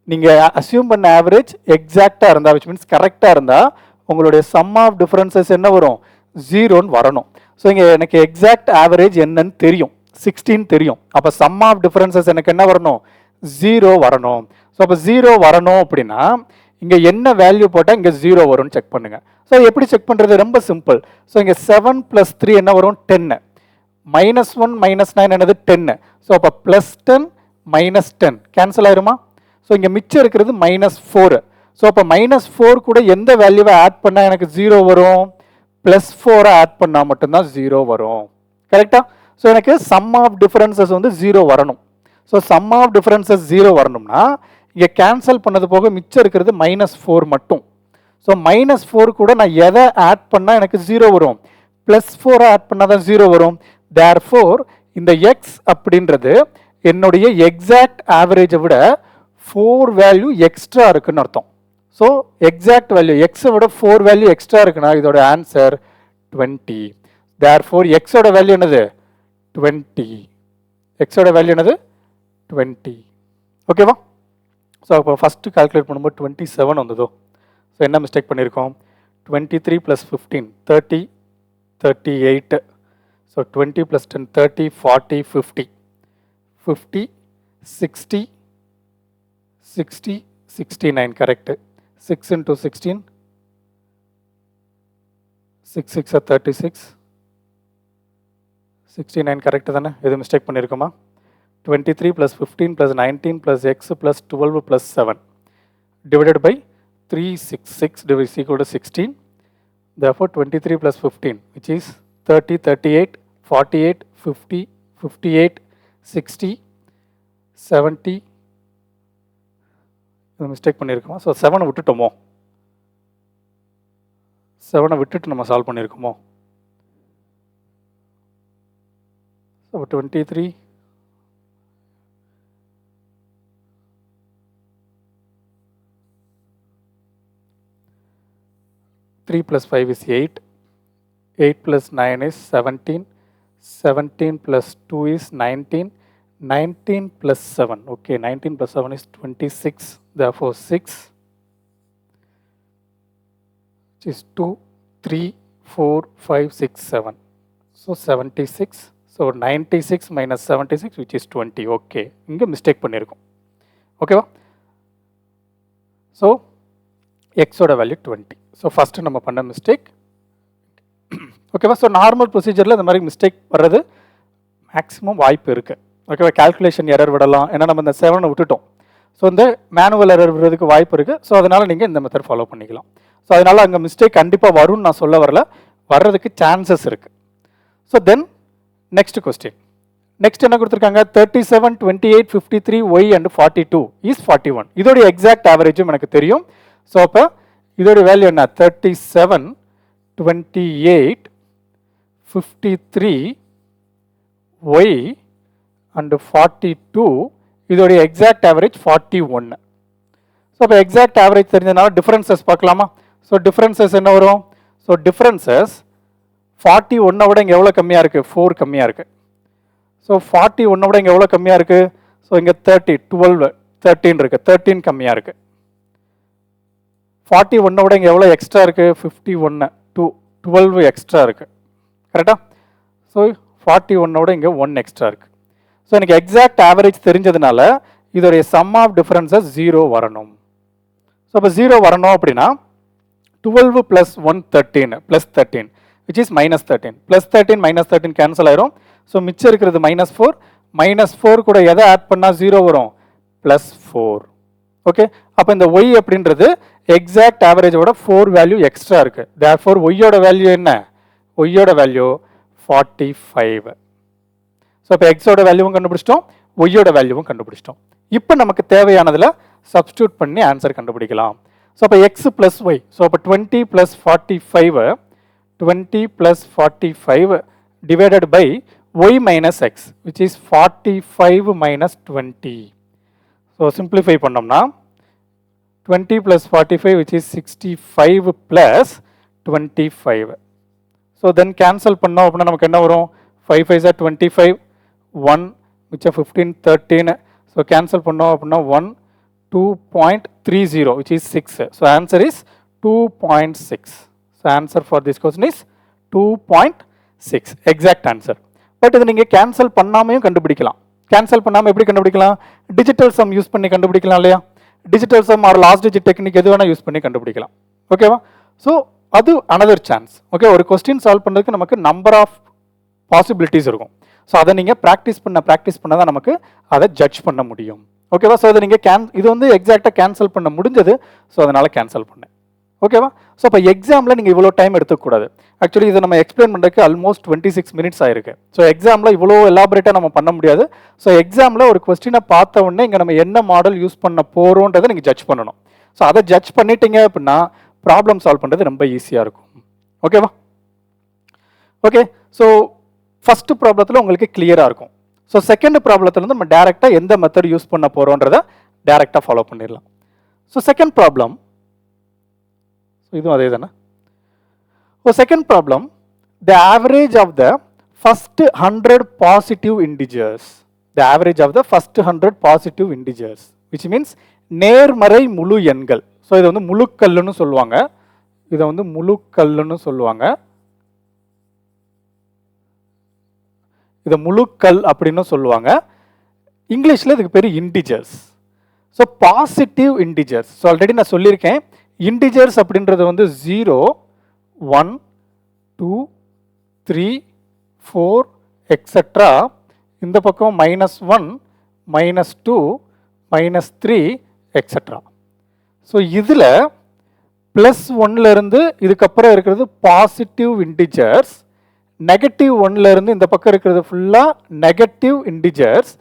Speaker 1: நீங்கள் அசியூம் பண்ண ஆவரேஜ் எக்ஸாக்டாக இருந்தால், விச் மீன்ஸ் கரெக்டாக இருந்தால் உங்களுடைய சம் ஆஃப் டிஃபரன்சஸ் என்ன வரும்? 0ன்னு வரணும். ஸோ இங்கே எனக்கு எக்ஸாக்ட் ஆவரேஜ் என்னன்னு தெரியும், 16 தெரியும். அப்போ சம் ஆஃப் டிஃபரன்சஸ் எனக்கு என்ன வரணும்? 0 வரணும். ஸோ அப்போ 0 வரணும் அப்படின்னா இங்கே என்ன வேல்யூ போட்டால் இங்கே 0 வரும்னு செக் பண்ணுங்க. ஸோ எப்படி செக் பண்ணுறது? ரொம்ப சிம்பிள். ஸோ இங்கே 7 + 3 என்ன வரும்? 10. -1 - 9 என்னது? 10. ஸோ அப்போ +10 - 10 கேன்சல் ஆயிருமா? ஸோ இங்கே மிச்சம் இருக்கிறது -4. ஸோ அப்போ -4 கூட எந்த வேல்யூவை ஆட் பண்ணால் எனக்கு 0 வரும்? +4 ஆட் பண்ணால் மட்டும்தான் 0 வரும். கரெக்டா? ஸோ எனக்கு சம் ஆஃப் டிஃபரன்சஸ் வந்து 0 வரணும். ஸோ சம் ஆஃப் டிஃபரன்சஸ் 0 வரணும்னா இங்கே கேன்சல் பண்ணது போக மிச்சம் இருக்கிறது -4 மட்டும். ஸோ -4 கூட நான் எதை ஆட் பண்ணால் எனக்கு 0 வரும்? +4 ஆட் பண்ணால் தான் 0 வரும். தேர்ஃபோர் இந்த எக்ஸ் அப்படின்றது என்னுடைய எக்ஸாக்ட் ஆவரேஜை விட 4 வேல்யூ எக்ஸ்ட்ரா இருக்குன்னு அர்த்தம். ஸோ எக்ஸாக்ட் வேல்யூ எக்ஸை விட 4 வேல்யூ எக்ஸ்ட்ரா இருக்குன்னா இதோட ஆன்சர் 20. தேர்ஃபோர் எக்ஸோட வேல்யூ என்னது? 20. எக்ஸோட வேல்யூ என்னது? 20. ஓகேவா? ஸோ அப்போ ஃபஸ்ட்டு கால்குலேட் பண்ணும்போது 27 வந்ததோ. ஸோ என்ன மிஸ்டேக் பண்ணியிருக்கோம்? 23 + 15 30 38. So 20 + 10 30 40 50 50 60 60 69 correct. 6 × 16 6 6 36 69 கரெக்டு தானே? எது mistake பண்ணியிருக்கோமா? 23 + 15 + 19 + x + 12 + 7 divided by 366 is equal to 16. Therefore 23 + 15 which is 30 38 48 50 58 60 70. Mistake பண்ணியிருக்கோமா? So 7 விட்டுட்டோமோ? 7 விட்டுட்டு நம்ம solve பண்ணியிருக்கோமோ? So 23 3 + 5 is 8. 8 + 9 is 17. 17 + 2 is 19. 19 + 7. Okay, 19 + 7 is 26. Therefore 6, which is 2, 3, 4, 5, 6, 7. So 76. So 96 - 76 which is 20. Okay, இங்கே mistake பண்ணியிருக்கோம். ஓகேவா? So எக்ஸோட value 20. So first நம்ம பண்ண mistake. ஓகேவா? So normal ப்ரொசீஜரில் இந்த மாதிரி மிஸ்டேக் வர்றது மேக்ஸிமம் வாய்ப்பு இருக்குது. ஓகேவா? கால்குலேஷன் எரர் விடலாம், ஏன்னா நம்ம இந்த 7 விட்டுட்டோம். ஸோ இந்த மேனுவல் எரர் விடுறதுக்கு வாய்ப்பு இருக்குது. ஸோ அதனால் நீங்கள் இந்த மெத்தட் ஃபாலோ பண்ணிக்கலாம். ஸோ அதனால் அங்கே மிஸ்டேக் கண்டிப்பாக வரும்னு நான் சொல்ல வரல, வர்றதுக்கு சான்சஸ் இருக்குது. So then next question. Next என்ன கொடுத்துருக்காங்க? 37 28 53 y and 42 is 41. இதோடைய எக்ஸாக்ட் ஆவரேஜும் எனக்கு தெரியும். ஸோ அப்போ இதோடைய வேல்யூ என்ன? 37 28 53 y and 42. இதோடைய எக்ஸாக்ட் ஆவரேஜ் 41. ஸோ அப்போ எக்ஸாக்ட் ஆவரேஜ் தெரிஞ்சதுனால டிஃபரன்சஸ் பார்க்கலாமா? ஸோ டிஃபரன்சஸ் என்ன வரும்? ஸோ டிஃபரன்சஸ் 41 விட இங்கே எவ்வளோ கம்மியாக இருக்குது? 4 கம்மியாக இருக்குது. ஸோ 41 விட இங்கே எவ்வளோ கம்மியாக இருக்குது? ஸோ இங்கே 30 12 13 இருக்குது, 13 கம்மியாக இருக்குது. 41 விட இங்கே எவ்வளோ எக்ஸ்ட்ரா இருக்குது? 51 12 எக்ஸ்ட்ரா இருக்குது. கரெக்டாக? ஸோ 41ஓட இங்கே 1 எக்ஸ்ட்ரா இருக்குது. ஸோ எனக்கு எக்ஸாக்ட் ஆவரேஜ் தெரிஞ்சதுனால இதோடைய சம் ஆஃப் டிஃபரன்சஸ் 0 வரணும். ஸோ அப்போ 0 வரணும் அப்படின்னா 12 + 1 13 +13 which is -13 +13 -13 கேன்சல் ஆயிரும். ஸோ மிச்சம் இருக்கிறது -4 -4 கூட எதை ஆட் பண்ணால் 0 வரும் +4. ஓகே, அப்போ இந்த y அப்படின்றது எக்ஸாக்ட் ஆவரேஜோட 4 வேல்யூ எக்ஸ்ட்ரா இருக்கு. therefore y-யோட வேல்யூ என்ன? y-யோட வேல்யூ 45. ஸோ இப்போ x-ஓட வேல்யூவும் கண்டுபிடிச்சிட்டோம், y-யோட வேல்யூவும் கண்டுபிடிச்சிட்டோம். இப்போ நமக்கு தேவையானதில் சப்ஸ்டியூட் பண்ணி ஆன்சர் கண்டுபிடிக்கலாம். ஸோ அப்போ x + y, ஸோ அப்போ 20 + 45 20 + 45 divided by y - x which is 45 - 20. So simplify பண்ணோம்னா 20 + 45 which is 65 + 25. So then cancel பண்ணோம் அப்படின்னா நமக்கு என்ன வரும்? 5 5 are 25, 1 மிச்சம் 15 13. ஸோ கேன்சல் பண்ணோம் அப்படின்னா 1 2.30 which is 6. So answer is 2.6. So answer for this question is 2.6 exact answer. But இது நீங்கள் கேன்சல் பண்ணாமையும் கண்டுபிடிக்கலாம். கேன்சல் பண்ணாமல் எப்படி கண்டுபிடிக்கலாம்? டிஜிட்டல் சம் யூஸ் பண்ணி கண்டுபிடிக்கலாம் இல்லையா? Digital sum or last digit technique எது வேணால் யூஸ் பண்ணி கண்டுபிடிக்கலாம். ஓகேவா? ஸோ அது அனதர் சான்ஸ். ஓகே, ஒரு கொஸ்டின் சால்வ் பண்ணுறதுக்கு நமக்கு நம்பர் ஆஃப் பாசிபிலிட்டிஸ் இருக்கும். ஸோ அதை நீங்கள் ப்ராக்டிஸ் பண்ண தான் நமக்கு அதை ஜட்ஜ் பண்ண முடியும். ஓகேவா? ஸோ அதை நீங்கள் இது வந்து எக்ஸாக்டாக கேன்சல் பண்ண முடிஞ்சது. ஸோ அதனால் கேன்சல் பண்ணேன். ஓகேவா? ஸோ இப்போ எக்ஸாமில் நீங்கள் இவ்வளோ டைம் எடுத்துக்கூடாது. ஆக்சுவலி இதை நம்ம எக்ஸ்பிளைன் பண்ணுறதுக்கு ஆல்மோஸ்ட் 26 minutes ஆயிருக்கு. ஸோ எக்ஸாமில் இவ்வளோ எலாபரேட்டாக நம்ம பண்ண முடியாது. ஸோ எக்ஸாமில் ஒரு கொஸ்டினை பார்த்த உடனே இங்கே நம்ம என்ன மாடல் யூஸ் பண்ண போகிறோன்றதை நீங்கள் ஜட்ஜ் பண்ணணும். ஸோ அதை ஜட்ஜ் பண்ணிட்டீங்க அப்படின்னா ப்ராப்ளம் சால்வ் பண்ணுறது ரொம்ப ஈஸியாக இருக்கும். ஓகேவா? ஓகே, ஸோ ஃபஸ்ட்டு ப்ராப்ளத்தில் உங்களுக்கு கிளியராக இருக்கும். ஸோ செகண்ட் ப்ராப்ளத்தில் வந்து நம்ம டேரெக்டாக எந்த மெத்தட் யூஸ் பண்ண போகிறோன்றதை டேரெக்டாக ஃபாலோ பண்ணிடலாம். ஸோ செகண்ட் ப்ராப்ளம் இதுவும் அதே தானே. Second problem, the average of the first 100 positive integers, the average of the first 100 positive integers which means நேர்மறை முழு எண்கள். ஸோ இதை வந்து முழுக்கல்லுன்னு சொல்லுவாங்க. இதை வந்து முழுக்கல்லுன்னு சொல்லுவாங்க. இதை முழுக்கல் அப்படின்னு சொல்லுவாங்க. இங்கிலீஷில் இதுக்கு பேர் integers. So positive integers. So already நான் சொல்லியிருக்கேன், இன்டிஜர்ஸ் அப்படின்றது வந்து 0 1 2 3 4 எக்ஸெட்ரா. இந்த பக்கம் -1 -2 -3 எக்ஸெட்ரா. ஸோ இதில் +1லேருந்து இதுக்கப்புறம் இருக்கிறது பாசிட்டிவ் இன்டிஜர்ஸ், -1லேருந்து இந்த பக்கம் இருக்கிறது ஃபுல்லாக நெகட்டிவ் இன்டிஜர்ஸ்.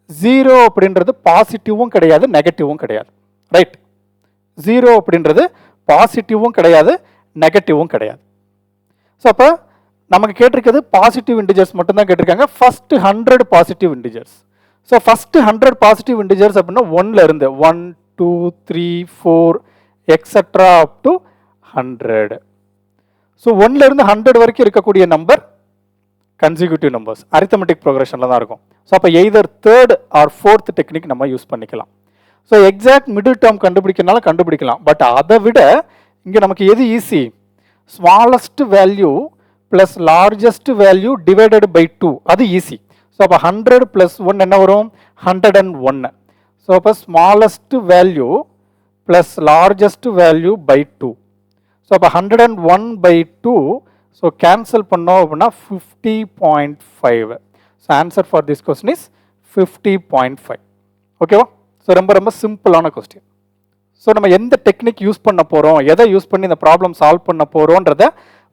Speaker 1: 0 அப்படின்றது பாசிட்டிவும் கிடையாது நெகட்டிவும் கிடையாது. ரைட்? 0 அப்படின்றது பாசிட்டிவும் கிடையாது நெகட்டிவும் கிடையாது. ஸோ அப்போ நமக்கு கேட்டிருக்கிறது பாசிட்டிவ் இன்டிஜர்ஸ் மட்டும்தான் கேட்டிருக்காங்க. First 100 positive integers. So first 100 positive integers அப்படின்னா 1லேருந்து 1 2 3 4 எக்ஸெட்ரா அப் டு 100. ஸோ 1லேருந்து 100 வரைக்கும் இருக்கக்கூடிய நம்பர் கன்சிக்யூட்டிவ் நம்பர்ஸ், அரித்தமெட்டிக் ப்ரோக்ரஷனில் தான் இருக்கும். ஸோ அப்போ either third or fourth technique நம்ம யூஸ் பண்ணிக்கலாம். ஸோ எக்ஸாக்ட் மிடில் டேர்ம் கண்டுபிடிக்கனால கண்டுபிடிக்கலாம். பட் அதை விட இங்கே நமக்கு எது easy? Smallest value plus largest value divided by 2, அது ஈஸி. ஸோ அப்போ 100 + 1 என்ன வரும்? 101. ஸோ அப்போ smallest value plus largest value by 2. So அப்போ 101/2. ஸோ கேன்சல் பண்ணோம் அப்படின்னா 50.5. So answer for this question is 50.5. ஓகேவா? ஸோ ரொம்ப ரொம்ப சிம்பிளான கொஸ்டின். ஸோ நம்ம எந்த டெக்னிக் யூஸ் பண்ண போகிறோம், எதை யூஸ் பண்ணி இந்த ப்ராப்ளம் சால்வ் பண்ண போகிறோன்றதை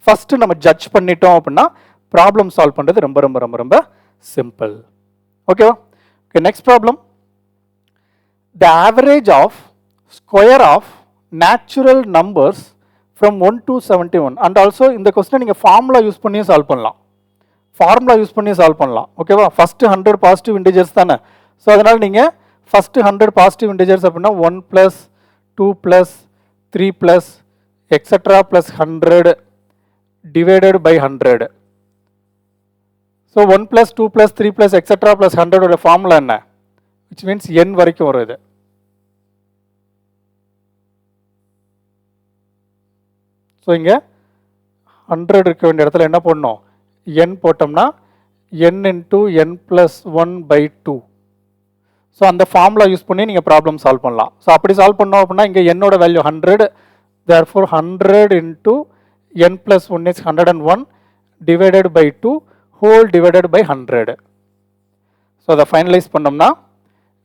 Speaker 1: ஃபஸ்ட்டு நம்ம ஜட்ஜ் பண்ணிட்டோம் அப்படின்னா ப்ராப்ளம் சால்வ் பண்ணுறது ரொம்ப ரொம்ப ரொம்ப ரொம்ப சிம்பிள். ஓகேவா? Okay, next problem. The average of square of natural numbers from 1 to 71. And also இந்த கொஸ்டினை நீங்கள் ஃபார்முலா யூஸ் பண்ணியும் சால்வ் பண்ணலாம். ஓகேவா? ஃபஸ்ட்டு 100 பாசிட்டிவ் இன்டிஜர்ஸ் தானே. ஸோ அதனால் நீங்கள் ஃபஸ்ட்டு 100 பாசிட்டிவ் இன்டிஜர்ஸ் அப்படின்னா 1 + 2 + 3 + etcetera + 100 divided by 100. So 1 + 2 + 3 + etcetera + 100 formula என்ன? விச் மீன்ஸ் n வரைக்கும் வரும் இது. ஸோ இங்கே 100 இருக்க வேண்டிய இடத்துல என்ன பண்ணணும்? n போட்டோம்னா n into n plus 1 by 2. So அந்த ஃபார்முலா யூஸ் பண்ணி நீங்கள் ப்ராப்ளம் சால்வ் பண்ணலாம். ஸோ அப்படி சால்வ் பண்ணோம் அப்படின்னா இங்கே என்னோட value 100, therefore 100 into n plus 1 is 101 divided by 2 whole divided by 100. So அதை ஃபைனலைஸ் பண்ணோம்னா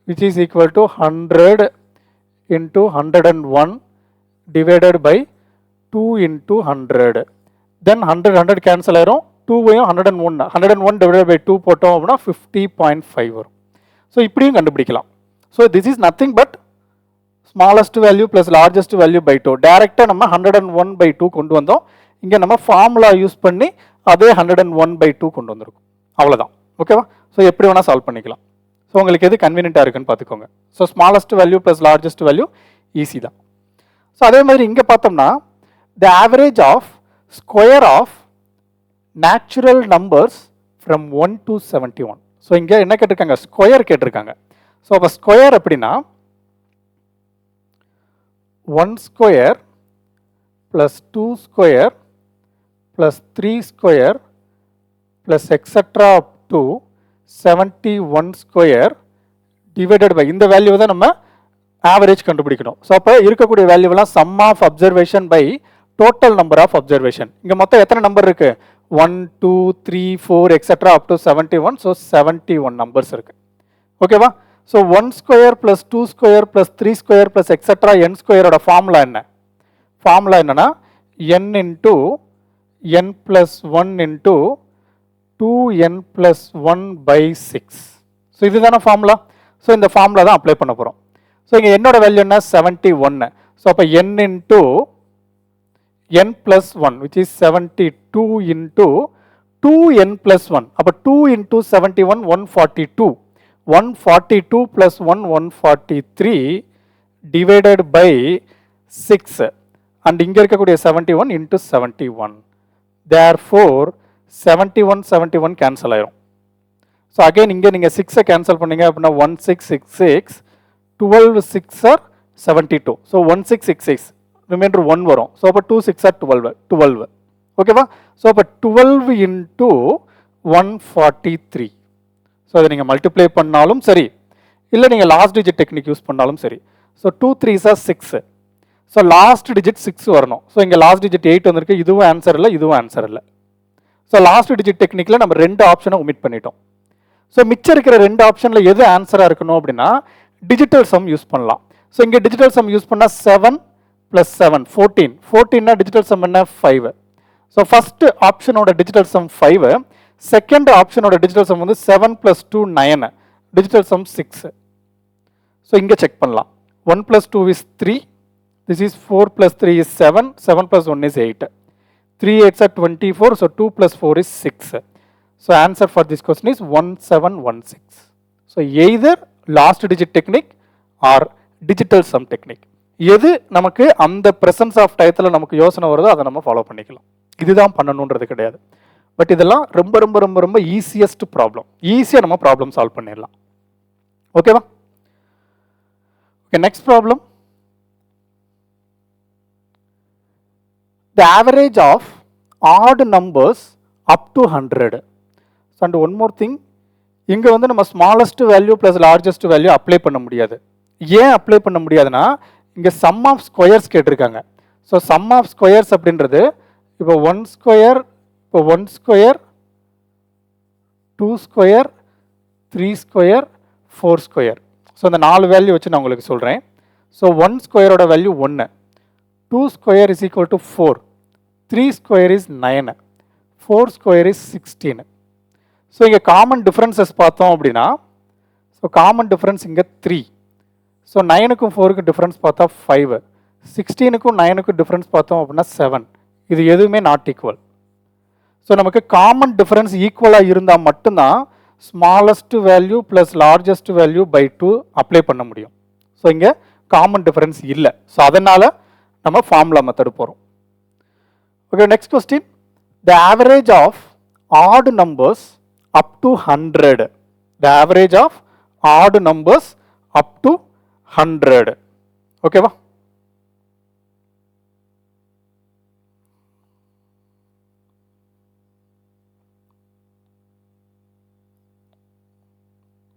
Speaker 1: which is equal to 100 into 101 divided by 2 into 100. Then 100 cancel ஆயிரும், 2வையும் 101 divided by 2 போட்டோம் அப்படின்னா 50.5 வரும். ஸோ இப்படியும் கண்டுபிடிக்கலாம். So this is nothing but smallest value plus largest value by 2. டேரெக்டாக நம்ம 101 by 2 கொண்டு வந்தோம். இங்கே நம்ம ஃபார்முலா யூஸ் பண்ணி அதே 101 by 2 கொண்டு வந்திருக்கும். அவ்வளோதான். ஓகேவா? ஸோ எப்படி வேணால் சால்வ் பண்ணிக்கலாம். ஸோ உங்களுக்கு எது கன்வீனியண்ட்டாக இருக்குன்னு பார்த்துக்கோங்க. So smallest value plus largest value easy தான். ஸோ அதே மாதிரி இங்கே பார்த்தோம்னா the average of square of natural numbers from 1 to 71. So இங்கே என்ன கேட்டிருக்காங்க? ஸ்கொயர் கேட்டிருக்காங்க. ஸோ அப்போ ஸ்கொயர் அப்படின்னா 1 square plus 2 square plus 3 square plus extra up to 71 square divided by இந்த வேல்யூ தான் நம்ம ஆவரேஜ் கண்டுபிடிக்கணும். ஸோ அப்போ இருக்கக்கூடிய வேல்யூவெல்லாம் sum of observation by total number of observation. இங்கே மொத்தம் எத்தனை நம்பர் இருக்கு? 1 2 3 4 extra up to 71. So 71 numbers இருக்கு. ஓகேவா? So 1 square plus 2 square plus 3 square plus extra n ஸ்கொயரோட ஃபார்முலா என்ன? ஃபார்முலா என்னன்னா n into n plus 1 into 2n plus 1 by 6. So இதுதானே ஃபார்முலா. ஸோ இந்த ஃபார்முலா தான் அப்ளை பண்ண போகிறோம். ஸோ இங்கே என்னோட வேல்யூ என்ன? 71. ஸோ அப்போ n into n plus 1 which is 72 into 2n plus 1. அப்போ 2 into 71 142. 142 plus 1 143 divided by 6 and இங்கே இருக்கக்கூடிய 71 into 71. Therefore 71 cancel ஆயிரும். ஸோ அகைன் இங்கே நீங்கள் 6 கேன்சல் பண்ணீங்க அப்படின்னா 1666 12 6 are 72. ஸோ 1666 ரிமைண்டர் 1 வரும். ஸோ அப்போ 2 6 are 12. ஓகேவா? ஸோ அப்போ 12 into 143. ஸோ அதை நீங்கள் மல்டிப்ளை பண்ணாலும் சரி, இல்லை நீங்கள் லாஸ்ட் டிஜிட் டெக்னிக் யூஸ் பண்ணாலும் சரி. So 2 3s are 6. So last digit 6 வரணும். ஸோ இங்கே லாஸ்ட் டிஜிட் 8 வந்திருக்கு. இதுவும் ஆன்சர் இல்லை, இதுவும் ஆன்சர் இல்லை. ஸோ லாஸ்ட் டிஜிட் டெக்னிக்கில் நம்ம 2 ஆப்ஷனை ஒமிட் பண்ணிட்டோம். ஸோ மிச்சம் இருக்கிற 2 ஆப்ஷனில் எது ஆன்சராக இருக்கணும் அப்படின்னா டிஜிட்டல் சம் யூஸ் பண்ணலாம். ஸோ இங்கே டிஜிட்டல் சம் யூஸ் பண்ணால் 7 plus 7 14. 14 டிஜிட்டல் சம் என்ன? 5. ஸோ ஃபர்ஸ்ட் ஆப்ஷனோட டிஜிட்டல் சம் 5, செகண்ட் ஆப்ஷனோட டிஜிட்டல் சம் வந்து 7 plus 2 9, டிஜிட்டல் சம் 6. ஸோ இங்கே செக் பண்ணலாம். 1 plus 2 is 3, this is 4 plus 3 is 7, 7 plus 1 is 8, 3 8s are 24, so 2 plus 4 is 6. So answer for this question is 1716. So either last digit technique or digital sum technique. எது நமக்கு அந்த presence of டயத்தில் நமக்கு யோசனை வருதோ அதை நம்ம ஃபாலோ பண்ணிக்கலாம். இதுதான் பண்ணணுன்றது கிடையாது. பட் இதெல்லாம் ரொம்ப ரொம்ப ரொம்ப ரொம்ப ஈஸியஸ்ட் ப்ராப்ளம். ஈஸியாக நம்ம ப்ராப்ளம் சால்வ் பண்ணிடலாம். ஓகேவா? Okay, next problem. The average of odd numbers up to 100. And one more thing, இங்கே வந்து நம்ம smallest value plus largest value apply பண்ண முடியாது. ஏன் அப்ளை பண்ண முடியாதுன்னா இங்கே சம் ஆஃப் ஸ்கொயர்ஸ் கேட்டிருக்காங்க. ஸோ சம் ஆஃப் ஸ்கொயர்ஸ் அப்படின்றது இப்போ 1 ஸ்கொயர், இப்போ 1 square, 2 square, 3 square, 4 square. So இந்த 4 வேல்யூ வச்சு நான் உங்களுக்கு சொல்கிறேன். ஸோ 1 ஸ்கொயரோட value 1, 2 square is equal to 4, 3 square is 9, 4 square is 16. So இங்கே காமன் டிஃப்ரென்சஸ் பார்த்தோம் அப்படின்னா, ஸோ காமன் டிஃப்ரென்ஸ் இங்கே 3. ஸோ 9க்கும் 4க்கும் டிஃப்ரென்ஸ் பார்த்தா 5, 16க்கும் 9க்கும் டிஃப்ரென்ஸ் பார்த்தோம் அப்படின்னா 7. இது எதுவுமே நாட் ஈக்குவல். ஸோ நமக்கு காமன் டிஃப்ரென்ஸ் ஈக்குவலாக இருந்தால் மட்டும்தான் smallest value plus largest value by 2 apply பண்ண முடியும். ஸோ இங்கே காமன் டிஃப்ரென்ஸ் இல்லை. ஸோ அதனால் நம்ம ஃபார்முலா மெத்தடு போகிறோம். Okay, next question. The average of odd numbers up to 100. The average of odd numbers up to 100. Okay va?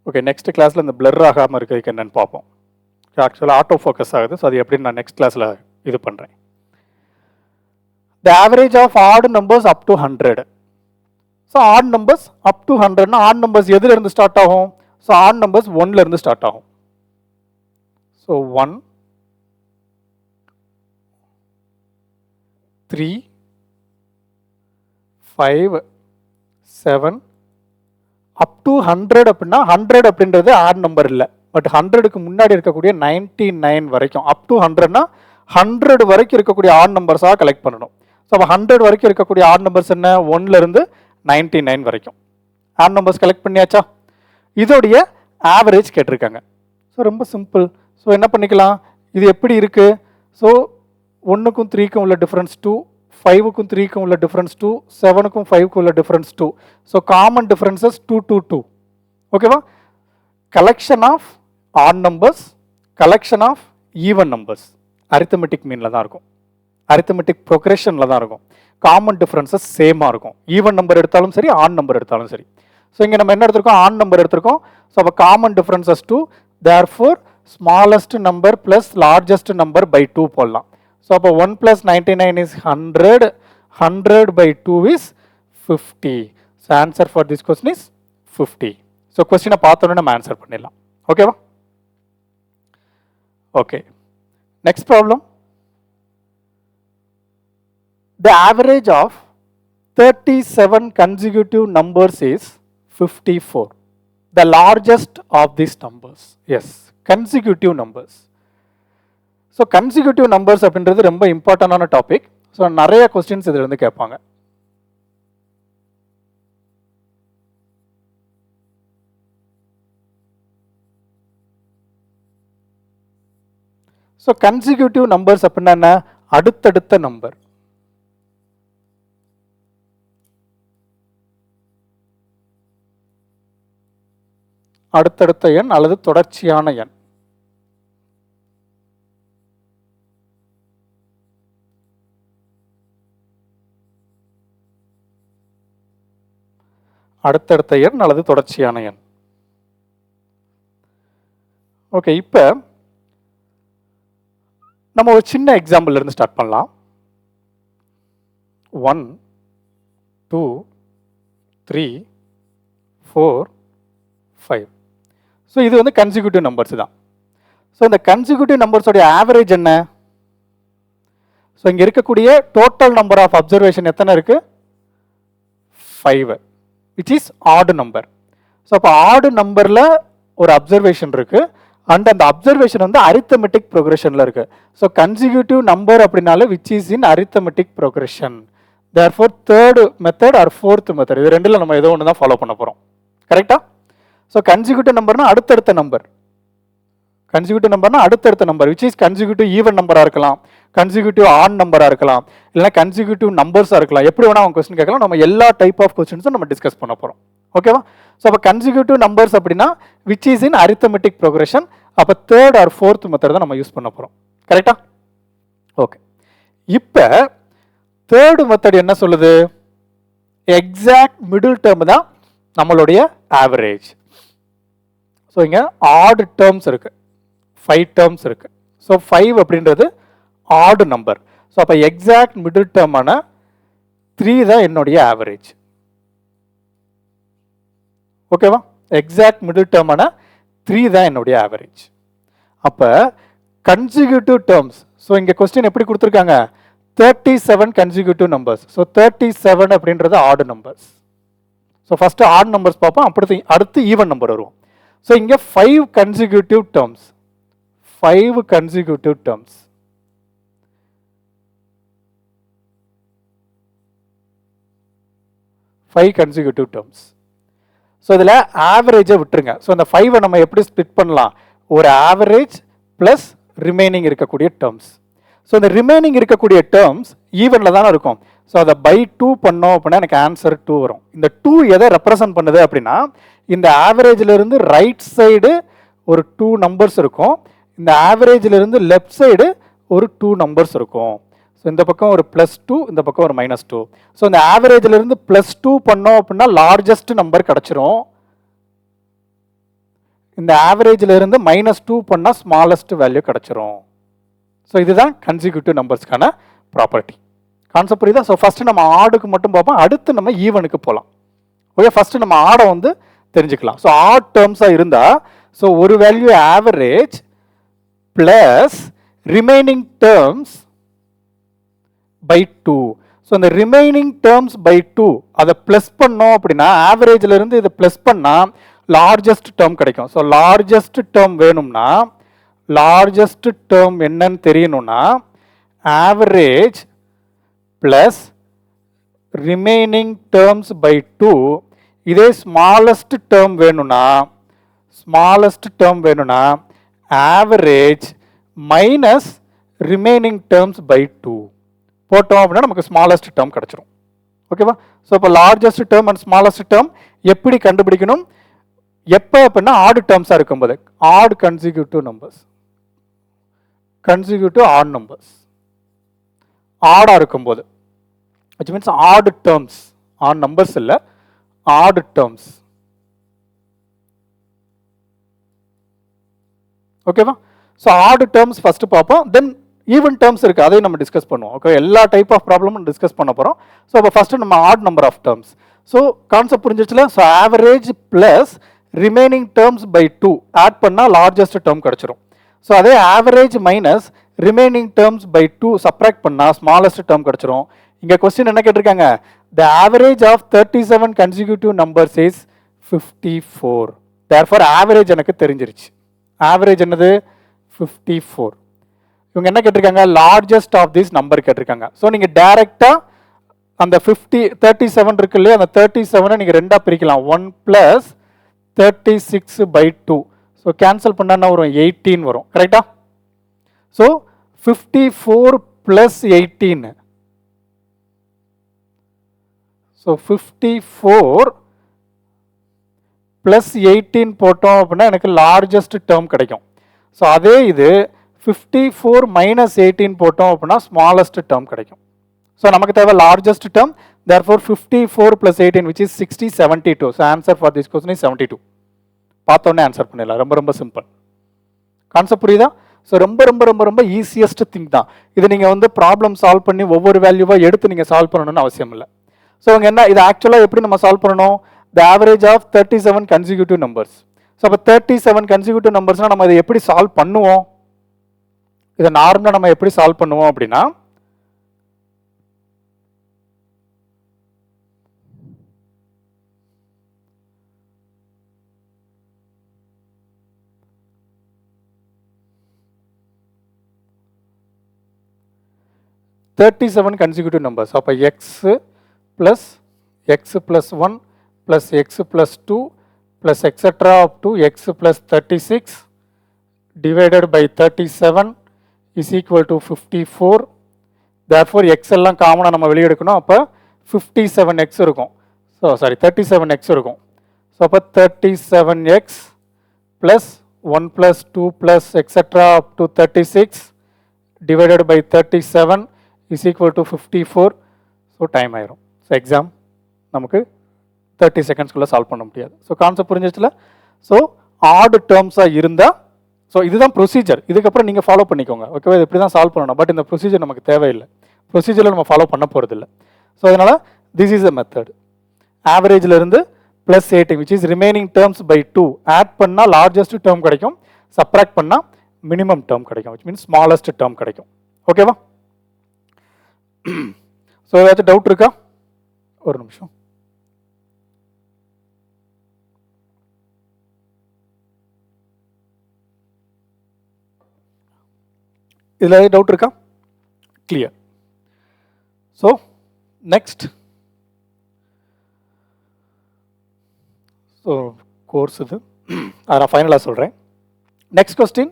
Speaker 1: Okay, next கிளாஸில் இந்த blur ஆகாமல் இருக்கிறதுக்கு என்னென்னு பார்ப்போம். ஆக்சுவலாக ஆட்டோ ஃபோக்கஸ் ஆகுது. ஸோ அது எப்படின்னு நான் நெக்ஸ்ட் கிளாஸில் இது பண்ணுறேன். The average of odd numbers up to 100. So odd numbers up to 100னா ஆட் நம்பர்ஸ் எதுலேருந்து ஸ்டார்ட் ஆகும்? ஸோ ஆட் நம்பர்ஸ் 1லேருந்து ஸ்டார்ட் ஆகும். ஸோ 1, 3, 5, 7 அப் டு 100 அப்படின்னா 100 அப்படின்றது ஆட் நம்பர் இல்லை, பட் 100க்கு முன்னாடி இருக்கக்கூடிய 99 வரைக்கும் அப் டு 100னா 100 வரைக்கும் இருக்கக்கூடிய ஆட் நம்பர்ஸாக கலெக்ட் பண்ணணும். ஸோ அப்போ 100 வரைக்கும் இருக்கக்கூடிய ஆட் நம்பர்ஸ் என்ன? 1லேருந்து 99 வரைக்கும் ஆட் நம்பர்ஸ் கலெக்ட் பண்ணியாச்சா? இதோடைய ஆவரேஜ் கேட்டிருக்காங்க. ஸோ ரொம்ப சிம்பிள். ஸோ என்ன பண்ணிக்கலாம், இது எப்படி இருக்குது? ஸோ 1க்கும் 3க்கும் உள்ள டிஃப்ரென்ஸ் 2, 5க்கும் 3க்கும் உள்ள டிஃப்ரென்ஸ் 2, 7க்கும் 5க்கும் உள்ள டிஃப்ரென்ஸ் 2. So common differences 2, 2, 2. ஓகேவா? Collection of odd numbers, collection of even numbers arithmetic மீனில் தான் இருக்கும், அரித்தமெட்டிக் ப்ரோக்ரெஷனில் தான் இருக்கும். காமன் டிஃப்ரென்சஸ் சேமாக இருக்கும், ஈவன் நம்பர் எடுத்தாலும் சரி, ஆட் நம்பர் எடுத்தாலும் சரி. ஸோ இங்கே நம்ம என்ன எடுத்திருக்கோம்? ஆட் நம்பர் எடுத்திருக்கோம். ஸோ அப்போ common differences 2, therefore smallest number plus largest number by 2 போடலாம். So, 1 plus 99 is 100, 100 by 2 is 50. So, answer for this question is 50. So, question பார்த்தோன்னே நம்ம answer பண்ணிடலாம். ஓகேவா? Okay. Next problem. The average of 37 consecutive numbers is 54. The largest of these numbers. Yes, consecutive numbers. So consecutive numbers அப்படின்றது ரொம்ப இம்பார்ட்டண்டான topic. So நிறைய questions இதில் இருந்து கேட்பாங்க. ஸோ கன்சிக்யூட்டிவ் நம்பர்ஸ் அப்படின்னா என்ன? அடுத்தடுத்த நம்பர். அடுத்தடுத்த எண் அல்லது தொடர்ச்சியான எண். அடுத்தடுத்த எண் அல்லது தொடர்ச்சியான எண். ஓகே, இப்போ நம்ம ஒரு சின்ன எக்ஸாம்பிள் இருந்து ஸ்டார்ட் பண்ணலாம். 1, 2, 3, 4, 5. ஸோ இது வந்து கன்சிக்யூட்டிவ் நம்பர்ஸ் தான். ஸோ இந்த கன்சிக்யூட்டிவ் நம்பர்ஸோடைய ஆவரேஜ் என்ன? ஸோ இங்கே இருக்கக்கூடிய டோட்டல் நம்பர் ஆஃப் அப்சர்வேஷன் எத்தனை இருக்கு? 5, which is odd number. So அப்போ ஆட் நம்பரில் ஒரு அப்சர்வேஷன் இருக்கு, அண்ட் அந்த அப்சர்வேஷன் வந்து அரித்தமெட்டிக் ப்ரோக்ரெஷனில் இருக்கு. ஸோ கன்சிக்யூட்டிவ் நம்பர் அப்படின்னாலே which is in arithmetic progression. Therefore third method R fourth method, இது ரெண்டில் நம்ம ஏதோ ஒன்று தான் ஃபாலோ பண்ண போகிறோம். கரெக்டா? ஸோ கன்சிக்யூட்டிவ் நம்பர்னா அடுத்தடுத்த நம்பர். கன்சிக்யூட்டிவ் நம்பர்னா அடுத்தடுத்த number, which is consecutive even நம்பராக இருக்கலாம், கன்சிக்யூட்டிவ் ஆட் நம்பராக இருக்கலாம், இல்லைனா கன்சிக்யூட்டிவ் நம்பர்ஸாக இருக்கலாம். எப்படி வேணா அவங்க கொஸ்டின் கேட்கலாம். நம்ம எல்லா டைப் ஆஃப் கொஸ்டின்ஸும் நம்ம டிஸ்கஸ் பண்ண போகிறோம். ஓகேவா? ஸோ அப்போ கன்சிக்யூட்டிவ் நம்பர்ஸ் அப்படின்னா which is in arithmetic progression. அப்போ தேர்ட் ஆர் ஃபோர்த் மெத்தட் தான் நம்ம யூஸ் பண்ண போகிறோம். கரெக்டா? ஓகே, இப்போ தேர்ட் மெத்தட் என்ன சொல்லுது? எக்ஸாக்ட் மிடில் டேர்ம் தான் நம்மளுடைய ஆவரேஜ். ஸோ இங்கே ஆட் டேர்ம்ஸ் இருக்கு, 5 டேர்ம்ஸ் இருக்கு. ஸோ 5 அப்படின்றது ஆட் நம்பர். ஸோ அப்போ எக்ஸாக்ட் மிடில் டேர்மான 3 தான் என்னுடைய ஆவரேஜ். ஓகேவா? எக்ஸாக்ட் மிடில் டேர்மான 3 தான் என்னுடைய ஆவரேஜ். அப்போ கன்சிக்யூட்டிவ் டேர்ம்ஸ். ஸோ இங்கே கொஸ்டின் எப்படி கொடுத்துருக்காங்க? 37 கன்சிக்யூட்டிவ் நம்பர்ஸ். ஸோ 37 அப்படின்றது add numbers. So first odd numbers பார்ப்போம், அடுத்து ஈவன் நம்பர் வருவோம். ஸோ இங்கே 5 consecutive terms, 5 consecutive terms. So இதில் ஆவரேஜை விட்டுருங்க. ஸோ இந்த 5 நம்ம எப்படி ஸ்பிளிட் பண்ணலாம்? ஒரு ஆவரேஜ் ப்ளஸ் ரிமைனிங் இருக்கக்கூடிய டேர்ம்ஸ். ஸோ இந்த ரிமைனிங் இருக்கக்கூடிய டேர்ம்ஸ் ஈவனில் தானே இருக்கும். ஸோ அதை பை 2 பண்ணோம் அப்படின்னா எனக்கு ஆன்சர் 2 வரும். இந்த 2 எதை ரெப்ரசன்ட் பண்ணுது அப்படின்னா, இந்த ஆவரேஜிலிருந்து ரைட் சைடு ஒரு 2 நம்பர்ஸ் இருக்கும், இந்த ஆவரேஜிலிருந்து லெஃப்ட் சைடு ஒரு 2 நம்பர்ஸ் இருக்கும். ஸோ இந்த பக்கம் ஒரு +2, இந்த பக்கம் ஒரு -2. ஸோ இந்த ஆவரேஜிலிருந்து +2 பண்ணோம் அப்படின்னா லார்ஜஸ்ட் நம்பர் கிடச்சிரும். இந்த ஆவரேஜில் இருந்து -2 பண்ணால் ஸ்மாலஸ்ட் வேல்யூ கிடச்சிரும். ஸோ இதுதான் கன்சிக்யூட்டிவ் நம்பர்ஸ்க்கான ப்ராப்பர்ட்டி. கான்செப்ட் புரியுதா? ஸோ ஃபஸ்ட்டு நம்ம ஆடுக்கு மட்டும் பார்ப்போம், அடுத்து நம்ம ஈவனுக்கு போகலாம். ஓகே, ஃபஸ்ட்டு நம்ம ஆடை வந்து தெரிஞ்சுக்கலாம். ஸோ ஆட் டேர்ம்ஸாக இருந்தால், ஸோ ஒரு value average plus remaining terms by 2. So இந்த ரிமைனிங் டேர்ம்ஸ் பை 2 அதை ப்ளஸ் பண்ணோம் அப்படின்னா, ஆவரேஜில் இருந்து இதை ப்ளஸ் பண்ணால் லார்ஜஸ்ட் டேர்ம் கிடைக்கும். ஸோ லார்ஜஸ்ட் டேர்ம் வேணும்னா, லார்ஜஸ்ட் டேர்ம் என்னன்னு தெரியணும்னா, average plus remaining terms by 2. இதே ஸ்மாலஸ்ட் டேர்ம் வேணும்னா, average minus remaining terms by 2 போட்டோம் அப்படின்னா நமக்கு ஸ்மாலஸ்ட் டேர்ம் கிடைச்சிரும். ஓகேவா? ஸோ இப்போ largest term and smallest term எப்படி கண்டுபிடிக்கணும்? எப்போ அப்படின்னா ஆட் டேர்ம்ஸாக இருக்கும்போது, odd consecutive numbers, consecutive odd numbers ஆடாக இருக்கும்போது, which means odd terms, odd numbers இல்லை, ஆட் டேர்ம்ஸ். ஓகேவா? ஸோ ஆட் டேர்ம்ஸ் ஃபர்ஸ்ட் பார்ப்போம், தென் ஈவன் டேர்ம்ஸ் இருக்குது, அதையும் நம்ம டிஸ்கஸ் பண்ணுவோம். ஓகே, எல்லா டைப் ஆஃப் ப்ராப்ளமும் டிஸ்கஸ் பண்ண போகிறோம். ஸோ இப்போ ஃபஸ்ட்டு நம்ம odd number of terms. So concept புரிஞ்சிச்சுல? So average plus remaining terms by 2 add பண்ணால் லார்ஜஸ்ட் டேர்ம் கிடச்சிரும். ஸோ அதே average minus remaining terms by 2 subtract பண்ணால் ஸ்மாலஸ்ட் டேர்ம் கிடச்சிரும். இங்கே கொஸ்டின் என்ன கேட்டிருக்காங்க? The average of 37 consecutive numbers is 54. Therefore average எனக்கு தெரிஞ்சிருச்சு. ஆவரேஜ் என்னது? 54. இவங்க என்ன கேட்டிருக்காங்க? லார்ஜஸ்ட் ஆஃப் திஸ் நம்பர் கேட்டிருக்காங்க. ஸோ நீங்கள் டைரெக்டாக அந்த 37 இருக்கு இல்லையா, அந்த 37 நீங்கள் ரெண்டாக பிரிக்கலாம். 1 + 36/2. ஸோ கேன்சல் பண்ணால் என்ன வரும்? 18 வரும். கரெக்டா? ஸோ 54 + 18. ஸோ 54 + 18 போட்டோம் அப்படின்னா எனக்கு லார்ஜஸ்ட் டேர்ம் கிடைக்கும். ஸோ அதே இது 54 - 18 போட்டோம் அப்படின்னா ஸ்மாலஸ்ட் டேர்ம் கிடைக்கும். ஸோ நமக்கு தேவை largest term. Therefore 54 + 18 which is 60, 72. So answer for this question is 72. பார்த்தோன்னே ஆன்சர் பண்ணிடலாம். ரொம்ப ரொம்ப சிம்பிள். கான்செப்ட் புரியுதா? ஸோ ரொம்ப ரொம்ப ரொம்ப ரொம்ப ஈஸியஸ்ட் திங் தான் இது. நீங்கள் வந்து ப்ராப்ளம் சால்வ் பண்ணி ஒவ்வொரு வேல்யூவாக எடுத்து நீங்கள் சால்வ் பண்ணணும்னு அவசியம் இல்லை. ஸோ அவங்க என்ன, இது ஆக்சுவலாக எப்படி நம்ம சால்வ் பண்ணணும்? The average of 37 consecutive numbers. So அப்போ 37 கன்சிக்யூட்டிவ் நம்பர்ஸ்னால் நம்ம இதை எப்படி சால்வ் பண்ணுவோம்? இதை நார்மலாக நம்ம எப்படி சால்வ் பண்ணுவோம் அப்படின்னா, (37 consecutive numbers) அப்போ x plus x plus 1 plus x plus 2 plus etc. up to x plus 36 divided by 37 is equal to 54. Therefore x எல்லாம் காமனாக நம்ம வெளியே எடுக்கணும். அப்போ 57x இருக்கும். ஸோ சாரி 37x இருக்கும். ஸோ அப்போ 37x plus 1 plus 2 plus etc. up to 36 divided by 37 is equal to 54. So time ஆயிரும். ஸோ எக்ஸாம் நமக்கு 30 செகண்ட்ஸ்குள்ளே சால்வ் பண்ண முடியாது. ஸோ கான்செப்ட் புரிஞ்சிச்சுல? ஸோ ஆட் டேர்ம்ஸாக இருந்தால், ஸோ இதுதான் ப்ரொசீஜர். இதுக்கப்புறம் நீங்கள் ஃபாலோ பண்ணிக்கோங்க. ஓகேவா? இது இப்படி தான் சால்வ் பண்ணணும். பட் இந்த ப்ரொசீஜர் நமக்கு தேவையில்லை. ப்ரொசீஜரில் நம்ம ஃபாலோ பண்ண போகிறதில்ல. ஸோ அதனால் திஸ் இஸ் அ மெத்தட். ஆவரேஜில் இருந்து plus 18 which is remaining terms by 2 add பண்ணால் லார்ஜஸ்ட் டேர்ம் கிடைக்கும், சப்ராக்ட் பண்ணால் மினிமம் டேர்ம் கிடைக்கும், which means ஸ்மாலஸ்ட் டேர்ம் கிடைக்கும். ஓகேவா? ஸோ ஏதாச்சும் டவுட் இருக்கா? ஒரு நிமிஷம். இதில் ஏதாவது டவுட் இருக்கா? Clear. So next, so course இது அதை நான் ஃபைனலாக சொல்கிறேன். Next question,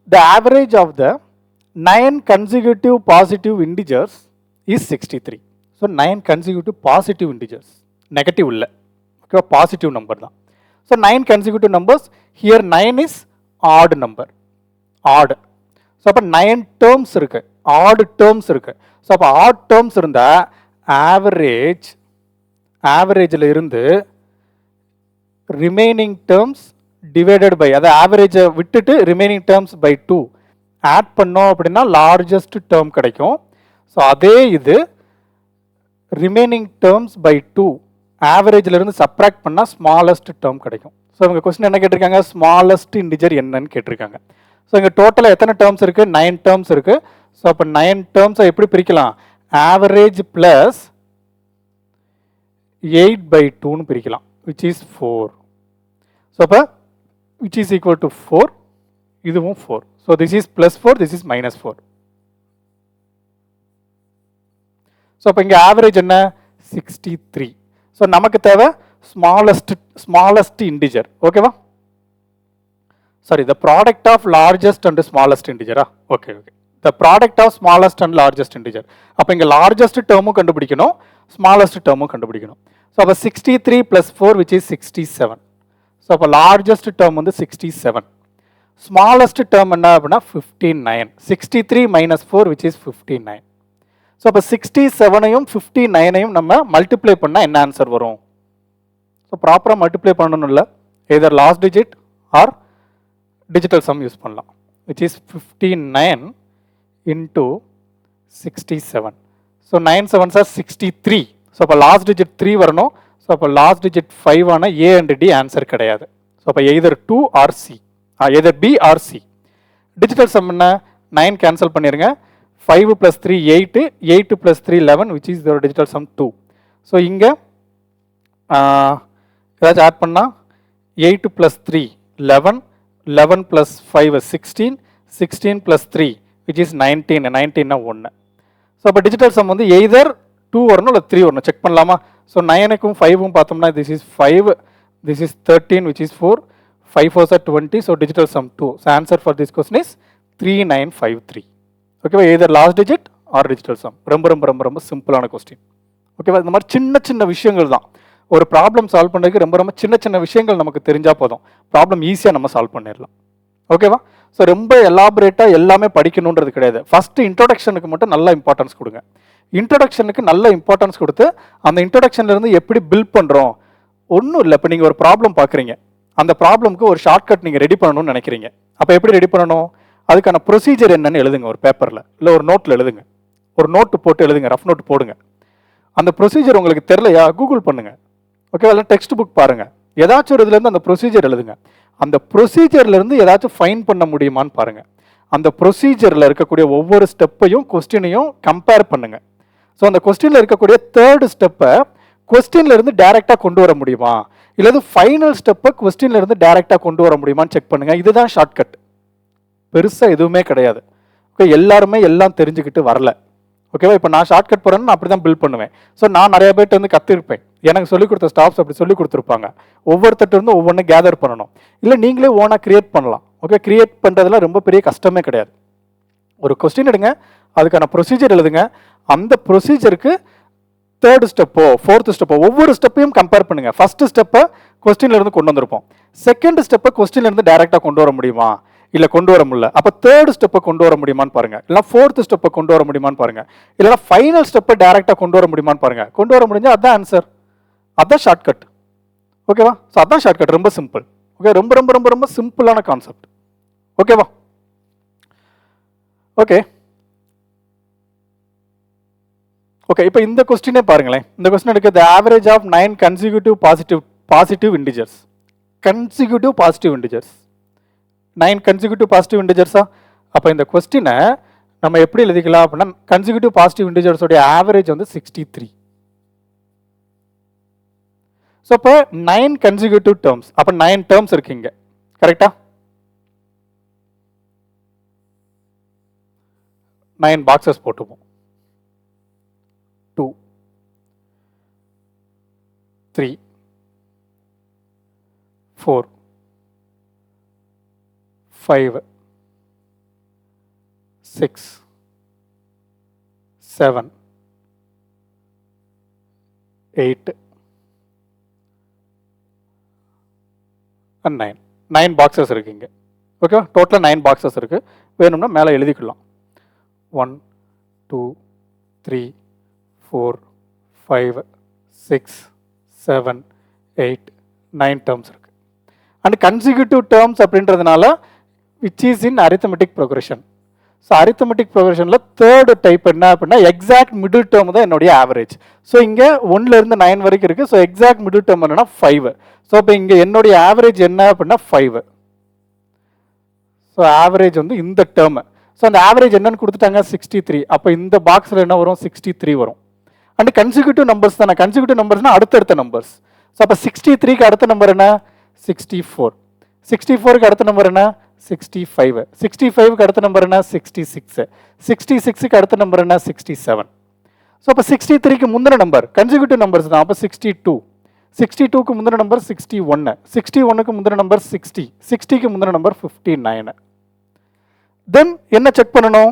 Speaker 1: the average of the 9 consecutive positive integers is 63. So 9 consecutive positive integers, negative இல்லை. ஓகேவா? பாசிட்டிவ் நம்பர் தான். So 9 consecutive numbers, here 9 is odd number, odd. So அப்போ 9 terms இருக்கு, odd terms இருக்கு. ஸோ அப்போ odd terms இருந்தால் ஆவரேஜில் இருந்து remaining terms divided by, அதை ஆவரேஜை விட்டுட்டு ரிமைனிங் டேர்ம்ஸ் பை 2 ஆட் பண்ணோம் அப்படின்னா லார்ஜஸ்ட் டேர்ம் கிடைக்கும். ஸோ அதே இது ரிமைனிங் டேர்ம்ஸ் பை 2 ஆவரேஜ்லேருந்து சப்ராக்ட் பண்ணால் ஸ்மாலஸ்ட் டேர்ம் கிடைக்கும். ஸோ இவங்க கொஸ்டின் என்ன கேட்டிருக்காங்க, ஸ்மாலஸ்ட் இன்டிஜர் என்னன்னு கேட்டிருக்காங்க. ஸோ இங்கே டோட்டலாக எத்தனை டேர்ம்ஸ் இருக்குது, 9 டேர்ம்ஸ் இருக்குது. ஸோ அப்போ 9 டேர்ம்ஸை எப்படி பிரிக்கலாம், ஆவரேஜ் ப்ளஸ் 8/2ன்னு பிரிக்கலாம், விச் இஸ் 4. ஸோ அப்போ விச் இஸ் ஈக்குவல் டு 4, இதுவும் 4. So this is +4, this is -4. So அப்போ இங்கே ஆவரேஜ் என்ன 63. ஸோ நமக்கு தேவை ஸ்மாலஸ்ட் இன்டிஜர். ஓகேவா, sorry, the product of largest and smallest இன்டிஜரா, okay okay, the product of smallest and largest integer. அப்போ இங்கே லார்ஜஸ்ட் டேர்மும் கண்டுபிடிக்கணும், ஸ்மாலஸ்ட் டேர்மும் கண்டுபிடிக்கணும். ஸோ அப்போ 63 + 4 which is 67. ஸோ அப்போ லார்ஜஸ்ட் டேர்ம் வந்து 67, ஸ்மாலஸ்ட் டேர்ம் என்ன அப்படின்னா 59. 63 - 4 which is 59. ஸோ அப்போ 67ஐயும் 59ஐயும் நம்ம மல்டிப்ளை பண்ணால் என்ன ஆன்சர் வரும்? ஸோ ப்ராப்பராக மல்டிப்ளை பண்ணணும் இல்லை, either last digit or digital sum use பண்ணலாம், which is 59 × 67. So 9 7s are 63. So அப்போ லாஸ்ட் டிஜிட் 3 வரணும். ஸோ அப்போ லாஸ்ட் டிஜிட் 5 ஆன A and D ஆன்சர் கிடையாது. ஸோ அப்போ எதர் 2 or C, either B or C. Digital sum என்ன, 9 cancel பண்ணிடுங்க, 5 + 3 8, 8 + 3 11 which is the digital sum 2. So இங்கே ஏதாச்சும் ஆட் பண்ணால் 8 + 3 11, 11 + 5 16, 16 + 3 which is 19, 19 1. ஸோ அப்போ டிஜிட்டல் சம் வந்து எய்தர் 2 வரணும் இல்லை 3 வரணும், செக் பண்ணலாமா? ஸோ 9க்கும் 5ம் பார்த்தோம்னா this is 5, this is 13 which is 4, 5 4s are 20. So digital some 2. So answer for this question is 3953. ஓகேவா, either last digit or digital some. ரொம்ப ரொம்ப ரொம்ப ரொம்ப சிம்பிளான கொஸ்டின். ஓகேவா, இந்த மாதிரி சின்ன சின்ன விஷயங்கள் தான் ஒரு ப்ராப்ளம் சால்வ் பண்ணுறதுக்கு. ரொம்ப ரொம்ப சின்ன சின்ன விஷயங்கள் நமக்கு தெரிஞ்சால் போதும், ப்ராப்ளம் ஈஸியாக நம்ம சால்வ் பண்ணிடலாம். ஓகேவா, ஸோ ரொம்ப எலாபரேட்டாக எல்லாமே படிக்கணுன்றது கிடையாது. ஃபஸ்ட்டு இன்ட்ரோடக்ஷனுக்கு மட்டும் நல்ல இம்பார்ட்டன்ஸ் கொடுங்க. இன்ட்ரோடக்ஷனுக்கு நல்ல இம்பார்ட்டன்ஸ் கொடுத்து அந்த இன்ட்ரோடக்ஷன்லேருந்து எப்படி பில்ட் பண்ணுறோம், ஒன்றும் இல்லை. இப்போ நீங்கள் ஒரு ப்ராப்ளம் பார்க்குறீங்க, அந்த ப்ராப்ளம்க்கு ஒரு ஷார்ட்கட் நீங்கள் ரெடி பண்ணணும்னு நினைக்கிறீங்க. அப்போ எப்படி ரெடி பண்ணணும், அதுக்கான ப்ரொசீஜர் என்னன்னு எழுதுங்க, ஒரு பேப்பரில் இல்லை ஒரு நோட்டில் எழுதுங்க, ஒரு நோட்டு போட்டு எழுதுங்க, ரஃப் நோட்டு போடுங்க. அந்த ப்ரொசீஜர் உங்களுக்கு தெரியலையா, கூகுள் பண்ணுங்க. ஓகேவா, இல்லை டெக்ஸ்ட் புக் பாருங்கள், ஏதாச்சும் ஒரு இதுலேருந்து அந்த ப்ரொசீஜர் எழுதுங்க. அந்த ப்ரொசீஜர்லேருந்து ஏதாச்சும் ஃபைன் பண்ண முடியுமான்னு பாருங்கள். அந்த ப்ரொசீஜரில் இருக்கக்கூடிய ஒவ்வொரு ஸ்டெப்பையும் கொஸ்டினையும் கம்பேர் பண்ணுங்கள். ஸோ அந்த கொஸ்டினில் இருக்கக்கூடிய தேர்டு ஸ்டெப்பை கொஸ்டின்லேருந்து டேரெக்டாக கொண்டு வர முடியுமா, இல்லது ஃபைனல் ஸ்டெப்பை கொஸ்டின்லேருந்து டேரெக்டாக கொண்டு வர முடியுமான்னு செக் பண்ணுங்கள். இதுதான் ஷார்ட்கட், பெருசாக எதுவுமே கிடையாது. ஓகே, எல்லாருமே எல்லாம் தெரிஞ்சுக்கிட்டு வரல. ஓகேவா, இப்போ நான் ஷார்ட்கட் போகிறேன்னு நான் அப்படி தான் பில்ட் பண்ணுவேன். ஸோ நான் நிறைய பேர்ட்டு வந்து கற்றுருப்பேன், எனக்கு சொல்லிக் கொடுத்த ஸ்டாஃப்ஸ் அப்படி சொல்லிக் கொடுத்துருப்பாங்க. ஒவ்வொருத்தட்டு இருந்து ஒவ்வொன்று கேதர் பண்ணணும், இல்லை நீங்களே ஓனாக கிரியேட் பண்ணலாம். ஓகே, கிரியேட் பண்ணுறதுல ரொம்ப பெரிய கஷ்டமே கிடையாது. ஒரு கொஸ்டின் எடுங்க, அதுக்கான ப்ரொசீஜர் எழுதுங்க, அந்த ப்ரொசீஜருக்கு தேர்டு ஸ்டெப்போ ஃபோர்த்து ஸ்டெப்போ ஒவ்வொரு ஸ்டெப்பையும் கம்பேர் பண்ணுங்க. ஃபஸ்ட்டு ஸ்டெப்பை கொஸ்டின்லேருந்து கொண்டு வந்திருப்போம், செகண்ட் ஸ்டெப்பை கொஸ்டின்லேருந்து டேரெக்டாக கொண்டு வர முடியுமா, இல்லை கொண்டு வர முடியல, அப்போ தேர்ட் ஸ்டெப்பை கொண்டு வர முடியுமான்னு பாருங்க, இல்லை ஃபோர்த் ஸ்டெப்பை கொண்டு வர முடியுமான்னு பாருங்க, இல்லைனா ஃபைனல் ஸ்டெப்பை டேரெக்டாக கொண்டு வர முடியுமான்னு பாருங்க. கொண்டு வர முடிஞ்சால் அதான் ஆன்சர், அதான் ஷார்ட்கட். ஓகேவா, ஸோ அதான் ஷார்ட்கட், ரொம்ப சிம்பிள். ஓகே, ரொம்ப ரொம்ப ரொம்ப ரொம்ப சிம்பிளான கான்செப்ட். ஓகேவா, ஓகே ஓகே. இப்போ இந்த கொஸ்டினே பாருங்களேன். இந்த கொஸ்டின் எடுக்க the average of 9 consecutive positive integers. Consecutive positive integers 9 consecutive positive இன்டிஜர்ஸா? அப்போ இந்த கொஸ்டினை நம்ம எப்படி எழுதிக்கலாம் அப்படின்னா, கன்சிக்யூட்டிவ் பாசிட்டிவ் இன்டிஜர்ஸோடைய ஆவரேஜ் வந்து 63. ஸோ இப்போ 9 கன்சிக்யூட்டிவ் டேர்ம்ஸ், அப்போ 9 டேர்ம்ஸ் இருக்குங்க, கரெக்டா? 9 பாக்ஸஸ் போட்டுப்போம். 2 3 4 5 6 7 8 and 9. 9 பாக்ஸஸ் இருக்குங்க. ஓகே, டோட்டலாக 9 பாக்ஸஸ் இருக்கு. வேணும்னா மேலே எழுதிக்கலாம். 1 2 3 4 5 6 7 8 9 terms இருக்கு. அண்ட் கன்சிக்யூட்டிவ் டேர்ம்ஸ் அப்படின்றதுனால which is in arithmetic progression. So arithmetic ப்ரோக்ரஷனில் தேர்டு டைப் என்ன அப்படின்னா எக்ஸாக்ட் மிடில் டேர்ம் தான் என்னுடைய ஆவரேஜ். ஸோ இங்கே 1லேருந்து 9 வரைக்கும் இருக்குது. ஸோ எக்ஸாக்ட் மிடில் டேர்ம் என்னன்னா 5. ஸோ இப்போ இங்கே என்னுடைய ஆவரேஜ் என்ன அப்படின்னா 5. ஸோ ஆவரேஜ் வந்து இந்த டேர்மு. ஸோ அந்த ஆவரேஜ் என்னன்னு கொடுத்துட்டாங்க 63. அப்போ இந்த பாக்ஸில் என்ன வரும் 63 வரும். அண்ட் கன்சிக்யூட்டிவ் நம்பர்ஸ் தானே, கன்சிக்யூட்டிவ் நம்பர்ஸ்னா அடுத்தடுத்த நம்பர்ஸ். ஸோ அப்போ 63க்கு அடுத்த நம்பர் என்ன 64, 64க்கு அடுத்த நம்பர் என்ன 65, 65க்கு அடுத்த நம்பர் என்ன 66, 66க்கு அடுத்த நம்பர் என்ன 67. ஸோ அப்போ 63க்கு முந்தின நம்பர் கன்சிக்யூட்டிவ் நம்பர்ஸ் தான். அப்போ 62, 62க்கு முந்தின நம்பர் 61, 61க்கு முந்தின நம்பர் 60, 60க்கு முந்தின நம்பர் 59. தென் என்ன செக் பண்ணணும்,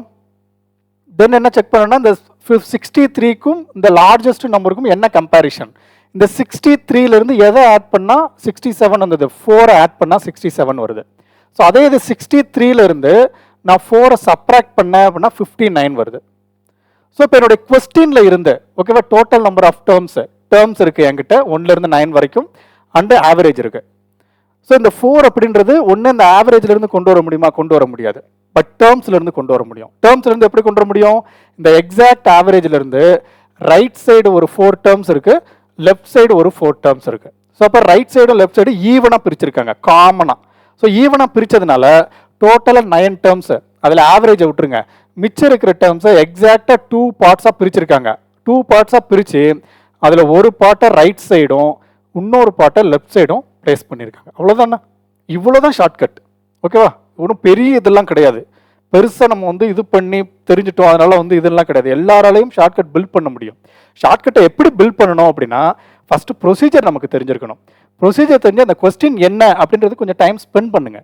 Speaker 1: இந்த 63க்கும் இந்த லார்ஜஸ்ட் நம்பருக்கும் என்ன கம்பேரிஷன். இந்த 63லேருந்து எதை ஆட் பண்ணால் 67 வந்தது, 4 ஆட் பண்ணால் 67 வருது. ஸோ அதே இது 63லேருந்து நான் 4 சப்ராக்ட் பண்ணேன் அப்படின்னா 59 வருது. ஸோ இப்போ என்னுடைய கொஸ்டினில் இருந்து ஓகேவா டோட்டல் நம்பர் ஆஃப் டேர்ம்ஸ் இருக்குது என்கிட்ட 1லேருந்து 9 வரைக்கும் அண்டு ஆவரேஜ் இருக்குது. ஸோ இந்த 4 அப்படின்றது ஒன்று இந்த ஆவரேஜ்லேருந்து கொண்டு வர முடியுமா, கொண்டு வர முடியாது. பட் டேர்ம்ஸ்லேருந்து கொண்டு வர முடியும். டேர்ம்ஸ்லேருந்து எப்படி கொண்டு வர முடியும், இந்த எக்ஸாக்ட் ஆவரேஜ்லேருந்து ரைட் சைடு ஒரு 4 டேர்ம்ஸ் இருக்குது, லெஃப்ட் சைடு ஒரு 4 டேர்ம்ஸ் இருக்குது. ஸோ அப்போ ரைட் சைடும் லெஃப்ட் சைடு ஈவனாக பிரிச்சிருக்காங்க காமனாக. ஸோ ஈவனாக பிரித்ததுனால டோட்டலாக 9 டேர்ம்ஸ், அதில் ஆவரேஜை விட்டுருங்க, மிச்சம் இருக்கிற டேர்ம்ஸை எக்ஸாக்டாக 2 பார்ட்ஸாக பிரிச்சிருக்காங்க. 2 பார்ட்ஸாக பிரித்து அதில் ஒரு பார்ட்டை ரைட் சைடும் இன்னொரு பார்ட்டை லெஃப்ட் சைடும் ப்ளேஸ் பண்ணியிருக்காங்க. அவ்வளோதானே, இவ்வளோதான் ஷார்ட்கட். ஓகேவா, ஒன்றும் பெரிய இதெல்லாம் கிடையாது. பெருசாக நம்ம வந்து இது பண்ணி தெரிஞ்சுட்டோம் அதனால வந்து இதெல்லாம் கிடையாது. எல்லாராலையும் ஷார்ட்கட் பில்ட் பண்ண முடியும். ஷார்ட்கட்டை எப்படி பில்ட் பண்ணணும் அப்படின்னா ஃபஸ்ட்டு ப்ரொசீஜர் நமக்கு தெரிஞ்சிருக்கணும். ப்ரொசீஜர் தெரிஞ்சு அந்த கொஸ்டின் என்ன அப்படின்றது கொஞ்சம் டைம் ஸ்பெண்ட் பண்ணுங்க.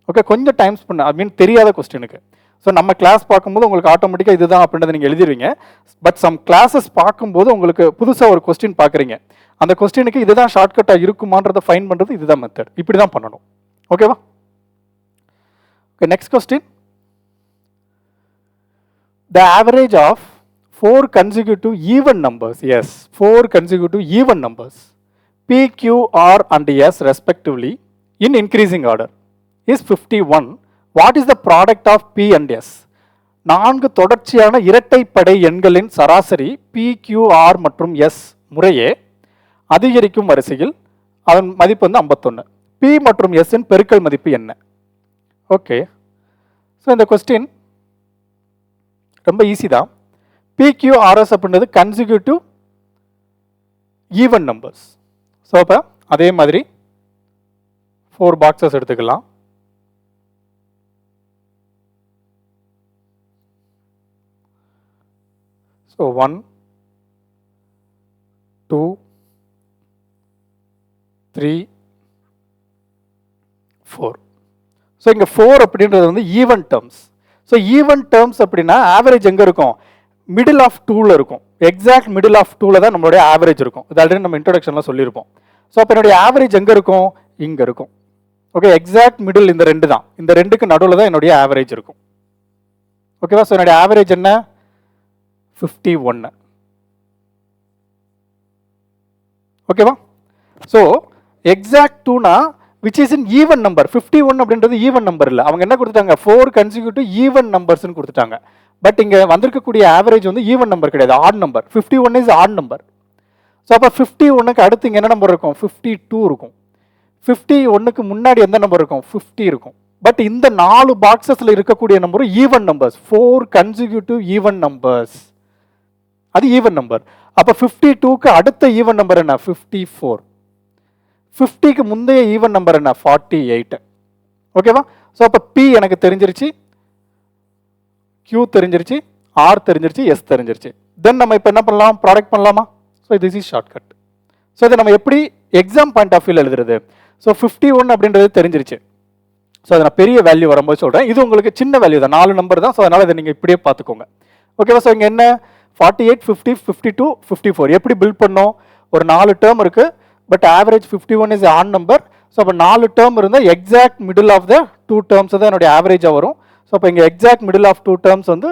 Speaker 1: ஓகே, கொஞ்சம் டைம் ஸ்பெண்ட் ஐ மீன் தெரியாத கொஸ்டினுக்கு. ஸோ நம்ம கிளாஸ் பார்க்கும்போது உங்களுக்கு ஆட்டோமேட்டிக்காக இதுதான் அப்படின்றத நீங்கள் எழுதிடுவீங்க. பட் சம் கிளாஸஸ் பார்க்கும்போது உங்களுக்கு புதுசாக ஒரு கொஸ்டின் பார்க்குறீங்க, அந்த கொஸ்டினுக்கு இதுதான் ஷார்ட்கட்டாக இருக்குமான்றதை ஃபைன் பண்ணுறது இதுதான் மெத்தட். இப்படி தான் பண்ணணும். ஓகேவா? Okay, next question. The average of 4 consecutive even numbers, yes, 4 consecutive even numbers, P, Q, R and S respectively in increasing order is 51. What is the product of P and S? 4 தொடர்ச்சியான இரட்டைப்படை எண்களின் சராசரி P, Q, R மற்றும் S முறையே அதிகரிக்கும் வரிசையில் அதன் மதிப்பு வந்து 51. P மற்றும் S இன் பெருக்கல் மதிப்பு என்ன? ஓகே, ஸோ இந்த கொஸ்டின் ரொம்ப ஈஸி தான். PQRS அப்படின்றது கன்சிக்யூட்டிவ் ஈவன் நம்பர்ஸ். ஸோ அப்போ அதே மாதிரி 4 பாக்ஸஸ் எடுத்துக்கலாம். ஸோ 1, 2, 3, 4. ஸோ இங்கே 4 அப்படின்றது வந்து even terms. So even terms அப்படின்னா ஆவரேஜ் எங்கே இருக்கும், மிடில் ஆஃப் 2ல் இருக்கும். எக்ஸாக்ட் மிடில் ஆஃப் 2ல் தான் நம்மளுடைய ஆவரேஜ் இருக்கும். இது ஆல்ரெடி நம்ம இன்ட்ரோடக்ஷனில் சொல்லியிருப்போம். ஸோ அப்போ என்னுடைய ஆவரேஜ் எங்கே இருக்கும், இங்கே இருக்கும். ஓகே, எக்ஸாக்ட் மிடில் இந்த 2 தான், இந்த 2க்கு நடுவில் தான் என்னுடைய ஆவரேஜ் இருக்கும். ஓகேவா? ஸோ என்னுடைய ஆவரேஜ் என்ன 51. ஓகேவா? ஸோ எக்ஸாக்ட் 2னா which is in even number. 51 அப்படின்றது ஈவன் நம்பர் இல்லை. அவங்க என்ன கொடுத்துட்டாங்க 4 consecutive ஈவன் நம்பர்ஸ்னு கொடுத்துட்டாங்க. பட் இங்கே வந்திருக்கக்கூடிய ஆவரேஜ் வந்து ஈவன் நம்பர் கிடையாது, add number. 51 is add number. So அப்போ 51க்கு அடுத்து இங்கே என்ன நம்பர் இருக்கும் 52 இருக்கும். 51க்கு முன்னாடி எந்த நம்பர் இருக்கும் 50 இருக்கும். பட் இந்த 4 பாக்ஸஸில் இருக்கக்கூடிய நம்பரும் even numbers. 4 consecutive even numbers, அது ஈவன் நம்பர். அப்போ 52க்கு அடுத்த ஈவன் நம்பர் என்ன 54. 50க்கு முந்தைய ஈவன் நம்பர் என்ன 48. ஓகேவா? ஸோ அப்போ P எனக்கு தெரிஞ்சிருச்சு, Q தெரிஞ்சிருச்சு, R தெரிஞ்சிருச்சு, S தெரிஞ்சிருச்சு. தென் நம்ம இப்போ என்ன பண்ணலாம், ப்ராடக்ட் பண்ணலாமா? So this is shortcut. So இதை நம்ம எப்படி எக்ஸாம் பாயிண்ட் ஆஃப் வியூவில் எழுதுறது? ஸோ 51 அப்படின்றது தெரிஞ்சிருச்சு. ஸோ அதை நான் பெரிய வேல்யூ வரும்போது சொல்கிறேன். இது உங்களுக்கு சின்ன வேல்யூ தான், 4 நம்பர் தான். ஸோ அதனால் இதை நீங்கள் இப்படியே பார்த்துக்கோங்க. ஓகேவா? ஸோ இங்கே என்ன 48, 50, 52, 54 எப்படி பில்ட் பண்ணோம்? ஒரு 4 டேர்ம் இருக்குது, but average 51 is an number. So அப்போ 4 டேர்ம் இருந்தால் exact middle of the 2 terms தான் என்னுடைய ஆவரேஜாக வரும். ஸோ அப்போ இங்கே எக்ஸாக்ட் மிடில் ஆஃப் 2 டேர்ம்ஸ் வந்து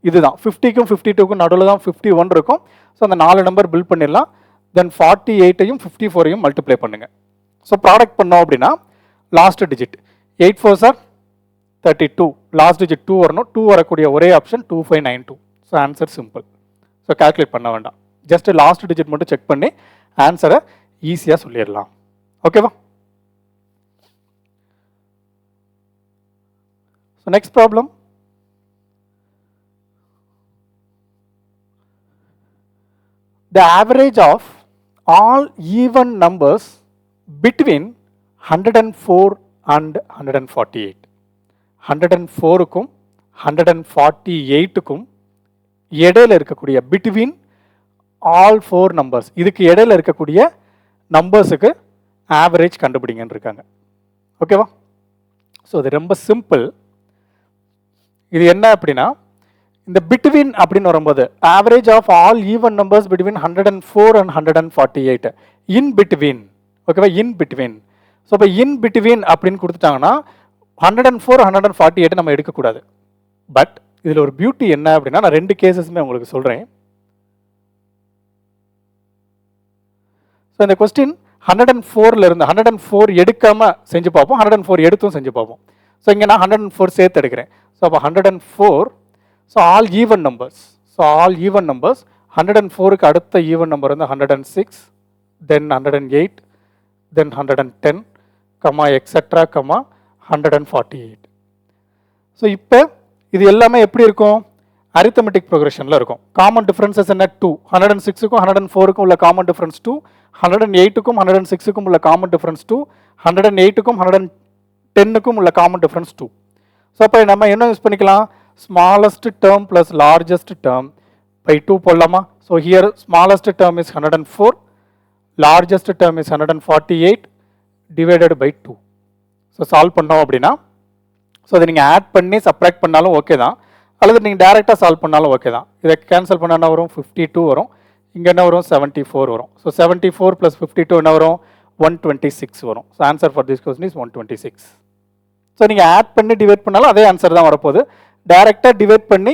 Speaker 1: இதுதான். 50க்கும் 52க்கும் நடுவில் தான் 51 இருக்கும். ஸோ அந்த 4 நம்பர் பில்ட் பண்ணிடலாம். தென் 48ஐயும் 54ஐயும் மல்டிப்ளை பண்ணுங்க. ஸோ ப்ராடக்ட் பண்ணோம் அப்படின்னா last digit 8 4s are 32, last digit 2 வரணும், 2 வரக்கூடிய ஒரே option 2592. So answer simple. So calculate பண்ண வேண்டாம், ஜஸ்ட் லாஸ்ட் டிஜிட் மட்டும் செக் பண்ணி ஆன்சரை ஈஸியாக சொல்லிடலாம். ஓகேவா? So next problem. The average of all even numbers between 104 and 148. 104க்கும் 148க்கும் இடையில இருக்கக்கூடிய between all 4 numbers, இதுக்கு இடையில இருக்கக்கூடிய நம்பர்ஸுக்கு ஆவரேஜ் கண்டுபிடிங்கன்னு இருக்காங்க. ஓகேவா? ஸோ இது ரொம்ப சிம்பிள். இது என்ன அப்படின்னா, இந்த பிட்வீன் அப்படின்னு வரும்போது average of all even numbers between 104 and 148 in between. ஓகேவா? In between. ஸோ இப்போ இன் பிட்வீன் அப்படின்னு கொடுத்துட்டாங்கன்னா 104 148 நம்ம எடுக்கக்கூடாது. பட் இதில் ஒரு பியூட்டி என்ன அப்படின்னா, நான் 2 கேசஸுமே உங்களுக்கு சொல்கிறேன். ஸோ இந்த கொஸ்டின் 104ல இருந்து 104 எடுக்காம செஞ்சு பார்ப்போம், 104 எடுத்தும் செஞ்சு பார்ப்போம். ஸோ இங்கே நான் 104 சேர்த்து எடுக்கிறேன். ஸோ அப்போ 104. So all even numbers. So all even numbers 104க்கு அடுத்த ஈவன் நம்பர் வந்து 106, then 108, then 110, comma etcetera comma 148. So இப்போ இது எல்லாமே எப்படி இருக்கும்? அரித்தமெட்டிக் ப்ரோக்ரஷனில் இருக்கும். காமன் டிஃபரன்சஸ் என்ன? 2. 106க்கும் 104க்கும் உள்ள காமன் டிஃபரன்ஸ் 2, 108க்கும் 106க்கும் உள்ள காமன் டிஃபரன்ஸ் 2, 108க்கும் 110க்கும் உள்ள காமன் டிஃபரன்ஸ் 2. ஸோ அப்போ நம்ம என்ன யூஸ் பண்ணிக்கலாம்? Smallest term plus largest term by 2 போடலாமா? So here smallest term is 104, largest term is 148 divided by 2. So solve பண்ணோம் அப்படின்னா, ஸோ அதை நீங்கள் ஆட் பண்ணி சப்ராக்ட் பண்ணாலும் ஓகே தான், அல்லது நீங்கள் டேரெக்டாக சால்வ் பண்ணாலும் ஓகே தான். இதை கேன்சல் பண்ண என்ன வரும்? 52 வரும். இங்கே என்ன வரும்? 74 வரும். ஸோ 74 + 52 என்ன வரும்? 126 வரும். So answer for this question is 126. So நீங்கள் ஆட் பண்ணி டிவைட் பண்ணாலும் அதே ஆன்சர் தான் வரப்போகுது, டைரெக்டாக டிவைட் பண்ணி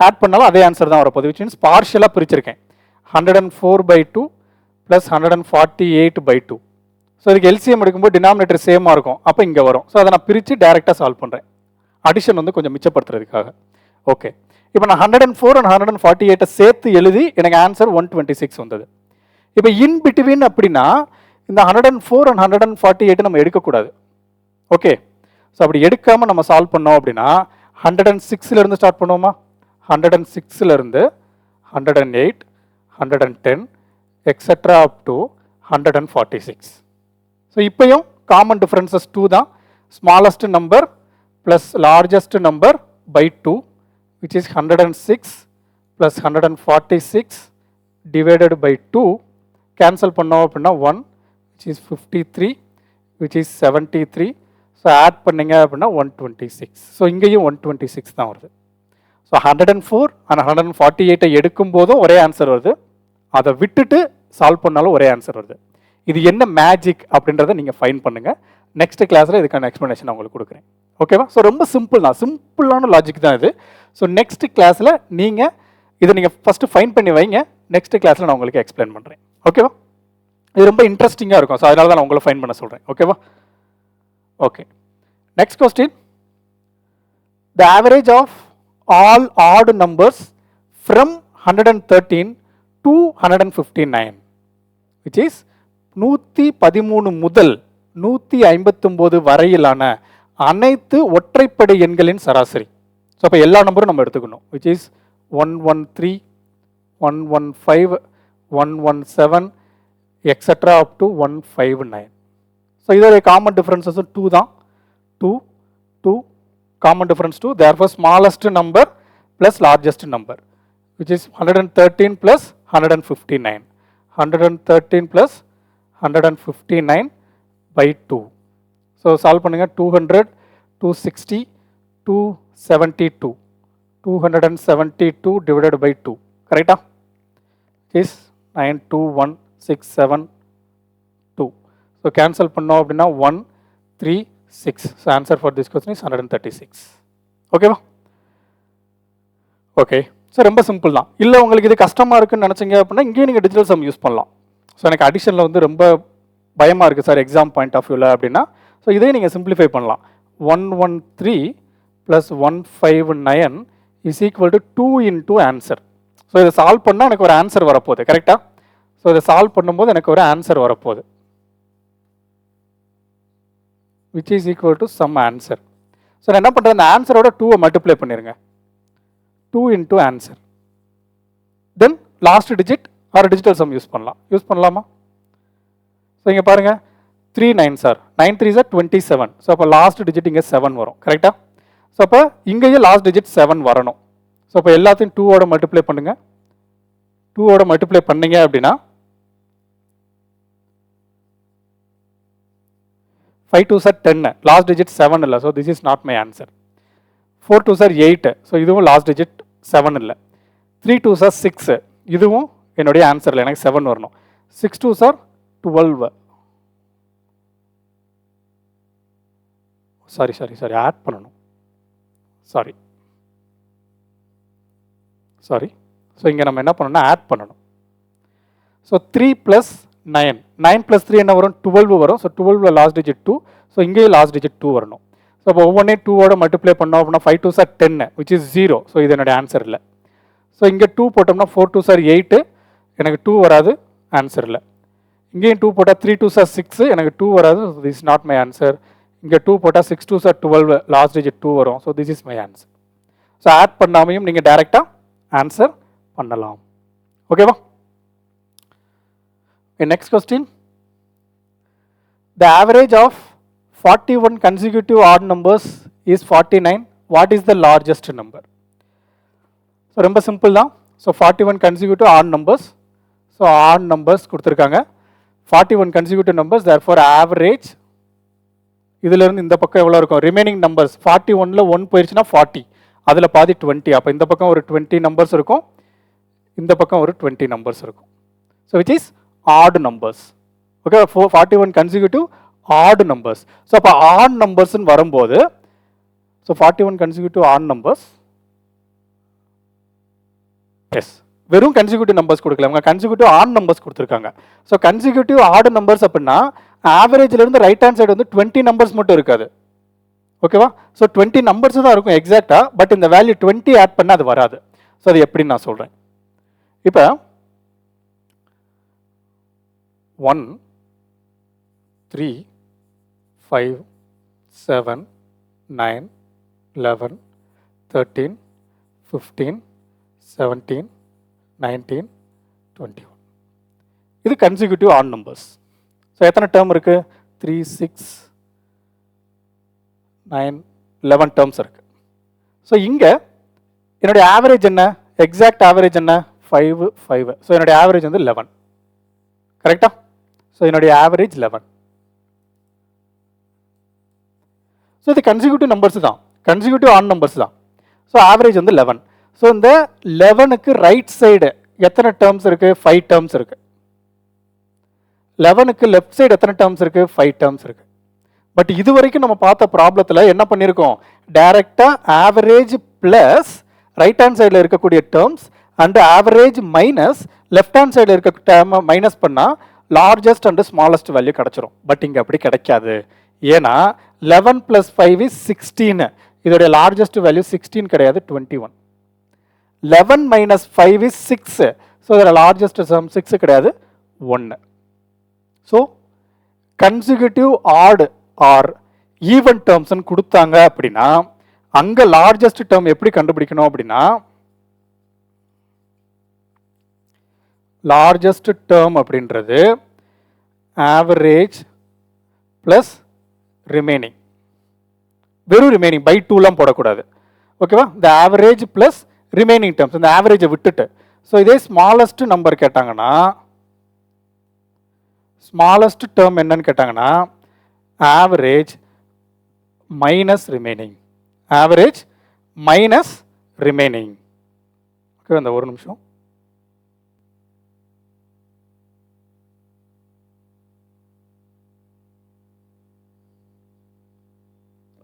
Speaker 1: ஆட் பண்ணாலும் அதே ஆன்சர் தான் வரப்போகுது. விச் மீன்ஸ் பார்ஷியலாக பிரிச்சிருக்கேன். 104/2 + 148/2. ஸோ இதுக்கு எல்சிஎம் எடுக்கும்போது டினாமினேட்டர் சேமாக இருக்கும், அப்போ இங்கே வரும். ஸோ அதை நான் பிரித்து டைரெக்டாக சால்வ் பண்ணுறேன், அடிஷன் வந்து கொஞ்சம் மிச்சப்படுத்துறதுக்காக. ஓகே, இப்போ நான் 104 and 148 சேர்த்து எழுதி எனக்கு ஆன்சர் 126 வந்தது. இப்போ இன் பிட்வீன் அப்படின்னா இந்த 104 and 148 நம்ம எடுக்கக்கூடாது. ஓகே, ஸோ அப்படி எடுக்காமல் நம்ம சால்வ் பண்ணோம் அப்படின்னா 106லேருந்து ஸ்டார்ட் பண்ணுவோமா? 106லேருந்து 108, 110 எக்ஸெட்ரா அப் டு 146. ஸோ இப்போயும் காமன் டிஃபரன்சஸ் 2 தான். Smallest number plus largest number by 2, which is 106 plus 146 divided by 2. Cancel பண்ணோம் அப்படின்னா 1, which is 53, which is 73. So add பண்ணிங்க அப்படின்னா 126. ஸோ இங்கேயும் 126 தான் வருது. ஸோ 104 and 148 எடுக்கும் போதும் ஒரே ஆன்சர் வருது, அதை விட்டுட்டு சால்வ் பண்ணாலும் ஒரே ஆன்சர் வருது. இது என்ன மேஜிக் அப்படின்றத நீங்கள் ஃபைன் பண்ணுங்கள். நெக்ஸ்ட் கிளாஸில் இதுக்கான எக்ஸ்ப்ளனேஷன் உங்களுக்கு கொடுக்குறேன். ஓகேவா? ஸோ ரொம்ப சிம்பிள் தான், சிம்பிளான லாஜிக் தான் இது. ஸோ நெக்ஸ்ட் கிளாஸில் நீங்கள் இதை ஃபஸ்ட்டு ஃபைன் பண்ணி வைங்க, நெக்ஸ்ட் கிளாஸில் நான் உங்களுக்கு எக்ஸ்பிளைன் பண்ணுறேன். ஓகேவா? இது ரொம்ப இன்ட்ரெஸ்டிங்காக இருக்கும், ஸோ அதனால தான் நான் உங்களை ஃபைன் பண்ண சொல்கிறேன். ஓகேவா? Okay, next question. The average of all odd numbers from 113 to 159, which is 113 முதல் 159 வரையிலான அனைத்து ஒற்றைப்படை எண்களின் சராசரி. ஸோ அப்போ எல்லா நம்பரும் நம்ம எடுத்துக்கணும், which is 113, 115, 117 etcetera up to 159. So இதோடைய காமன் டிஃபரன்சஸும் 2 தான். 2 common difference 2. therefore smallest number plus largest number, which is 113 plus 159. 113 plus 159 by 2. So solve பண்ணுங்க. 200, 260, 272. 272 divided by 2. கரெக்டா? இஸ் 92167. ஸோ கேன்சல் பண்ணோம் அப்படின்னா 136. So answer for this question is 136. ஓகேவா? Okay, so ரொம்ப simple தான். இல்லை உங்களுக்கு இது கஷ்டமாக இருக்குன்னு நினச்சிங்க அப்படின்னா இங்கேயும் நீங்கள் டிஜிட்டல் சம் யூஸ் பண்ணலாம். ஸோ எனக்கு அடிஷனில் வந்து ரொம்ப பயமாக இருக்குது சார் எக்ஸாம் பாயிண்ட் ஆஃப் வியூவில் அப்படின்னா, ஸோ இதே நீங்கள் சிம்பிளிஃபை பண்ணலாம். 113 + 159 is equal to 2 into answer. So இதை சால்வ் பண்ணால் எனக்கு ஒரு ஆன்சர் வரப்போகுது, கரெக்டாக? ஸோ இதை சால்வ் பண்ணும்போது எனக்கு ஒரு ஆன்சர் வரப்போகுது, which is equal to sum answer. So நான் என்ன பண்ணுறேன், அந்த ஆன்சரோட 2 மல்டிப்ளை பண்ணிடுங்க, 2 into answer. Then last digit or digital sum use பண்ணலாமா? ஸோ இங்கே பாருங்கள், 3 9s are 9 3s are 27. So அப்போ லாஸ்ட் டிஜிட் இங்கே 7 வரும், கரெக்டாக? ஸோ அப்போ இங்கேயும் லாஸ்ட் டிஜிட் 7 வரணும். ஸோ அப்போ எல்லாத்தையும் 2ஓட மல்டிப்ளை பண்ணுங்கள். 2ஓட மல்டிப்ளை பண்ணீங்க அப்படின்னா 5 2s are 10, லாஸ்ட் டிஜிட் 7 இல்லை, so this is not my answer. 4 2s are 8, so இதுவும் லாஸ்ட் டிஜிட் 7 இல்லை. 3 2s are 6, இதுவும் என்னுடைய ஆன்சர் இல்லை, எனக்கு 7 வரணும். 6 2s are 12. சாரி ஆட் பண்ணணும், சாரி. ஸோ இங்கே நம்ம என்ன பண்ணணும்னா ஆட் பண்ணணும். ஸோ 3 + 9, 9 + 3 என்ன வரும், 12 வரும். ஸோ 12 லாஸ்ட் டிஜிட் 2, ஸோ இங்கேயும் லாஸ்ட் டிஜிட் 2 வரணும். ஸோ அப்போ ஒவ்வொன்றையும் 2ஓட மல்டிப்ளை பண்ணோம் அப்படின்னா 5 2s are 10, which is 0. So இது என்னுடைய ஆன்சர் இல்லை. ஸோ இங்கே 2 போட்டோம்னா 4 2s are 8, எனக்கு 2 வராது, ஆன்சர் இல்லை. இங்கேயும் 2 போட்டால் 3 2s are 6, எனக்கு 2 வராது, this is not my answer. இங்கே 2 போட்டால் 6 2s are 12, லாஸ்ட் டிஜிட் 2 வரும். So this is my answer. So odd பண்ணாமையும் நீங்கள் டைரெக்டாக ஆன்சர் பண்ணலாம், ஓகேவா? Next question, the average of 41 consecutive odd numbers is 49. What is the largest number? So ரொம்ப simple தான். So 41 consecutive odd numbers. So odd numbers கொடுத்துருக்காங்க, 41 consecutive numbers, therefore average இதிலிருந்து இந்த பக்கம் எவ்வளோ இருக்கும், ரிமைனிங் நம்பர்ஸ் 41ல் 1 போயிடுச்சுன்னா 40, அதில் பாதி 20. அப்போ இந்த பக்கம் ஒரு 20 நம்பர்ஸ் இருக்கும், இந்த பக்கம் ஒரு 20 நம்பர்ஸ் இருக்கும். So which is odd numbers, okay? 41 consecutive odd numbers. So அப்போ ஆட் நம்பர்ஸ்ன்னு வரும்போது, so 41 consecutive odd numbers, yes, வெறும் கன்சிக்யூட்டிவ் நம்பர்ஸ் கொடுக்கல, அவங்க கன்சிக்யூட்டிவ் ஆட் நம்பர்ஸ் கொடுத்துருக்காங்க. ஸோ கன்சிக்யூட்டிவ் ஆட் நம்பர்ஸ் அப்படின்னா ஆவரேஜ்லேருந்து ரைட் ஹேண்ட் சைடு வந்து 20 நம்பர்ஸ் மட்டும் இருக்காது, ஓகேவா? ஸோ 20 நம்பர்ஸ் தான் இருக்கும் எக்ஸாக்டாக, பட் இந்த வேல்யூ 20 ஆட் பண்ணால் அது வராது. ஸோ அது எப்படின்னு நான் சொல்கிறேன். இப்போ 1 3 5 7 9 11 13 15 17 19 21, இது கன்சிக்யூட்டிவ் ஆட் நம்பர்ஸ். ஸோ எத்தனை டேர்ம் இருக்கு, 3 6 9 11 டேர்ம்ஸ் இருக்கு. ஸோ இங்கே என்னுடைய ஆவரேஜ் என்ன, எக்ஸாக்ட் ஆவரேஜ் என்ன, 5 5. ஸோ என்னுடைய ஆவரேஜ் வந்து 11, கரெக்டா? ஸோ என்னுடைய ஆவரேஜ் 11. ஸோ இது கன்சிக்யூட்டிவ் நம்பர்ஸ் தான், கன்சிக்யூட்டிவ் ஆட் நம்பர்ஸ் தான். ஸோ ஆவரேஜ் வந்து 11. ஸோ இந்த 11க்கு ரைட் சைடு எத்தனை டேர்ம்ஸ் இருக்கு, 5 டேர்ம்ஸ் இருக்கு. 11க்கு லெஃப்ட் சைடு எத்தனை டேர்ம்ஸ் இருக்கு, 5 டேர்ம்ஸ் இருக்கு. பட் இது வரைக்கும் நம்ம பார்த்த ப்ராப்ளத்தில் என்ன பண்ணியிருக்கோம், டைரக்டா ஆவரேஜ் பிளஸ் ரைட் ஹேண்ட் சைடில் இருக்கக்கூடிய terms and average minus left hand சைடில் இருக்க டேர்மை மைனஸ் பண்ணால் லார்ஜஸ்ட் அண்ட் ஸ்மாலஸ்ட் வேல்யூ கிடைச்சிரும். பட் இங்கே அப்படி கிடைக்காது. ஏன்னா 11 + 5 is 16. இதோடைய லார்ஜஸ்ட் வேல்யூ 16 கிடையாது, 21. 11 - 5 is 6. ஸோ இதோட லார்ஜஸ்ட் சம் 6 கிடையாது, 1. So consecutive odd or even டேர்ம்ஸ்ன்னு கொடுத்தாங்க அப்படின்னா அங்கே லார்ஜஸ்ட் டேர்ம் எப்படி கண்டுபிடிக்கணும் அப்படின்னா, லார்ஜஸ்ட் டேர்ம் அப்படின்றது ஆவரேஜ் பிளஸ் ரிமைனிங். வெறும் ரிமைனிங் பை 2லாம் போடக்கூடாது, ஓகேவா? இந்த ஆவரேஜ் பிளஸ் ரிமைனிங் டேர்ம்ஸ், இந்த ஆவரேஜை விட்டுட்டு. ஸோ இதே ஸ்மாலஸ்ட் நம்பர் கேட்டாங்கன்னா, ஸ்மாலஸ்ட் டேர்ம் என்னன்னு கேட்டாங்கன்னா average minus remaining, average minus remaining. Okay, அந்த ஒரு நிமிஷம்.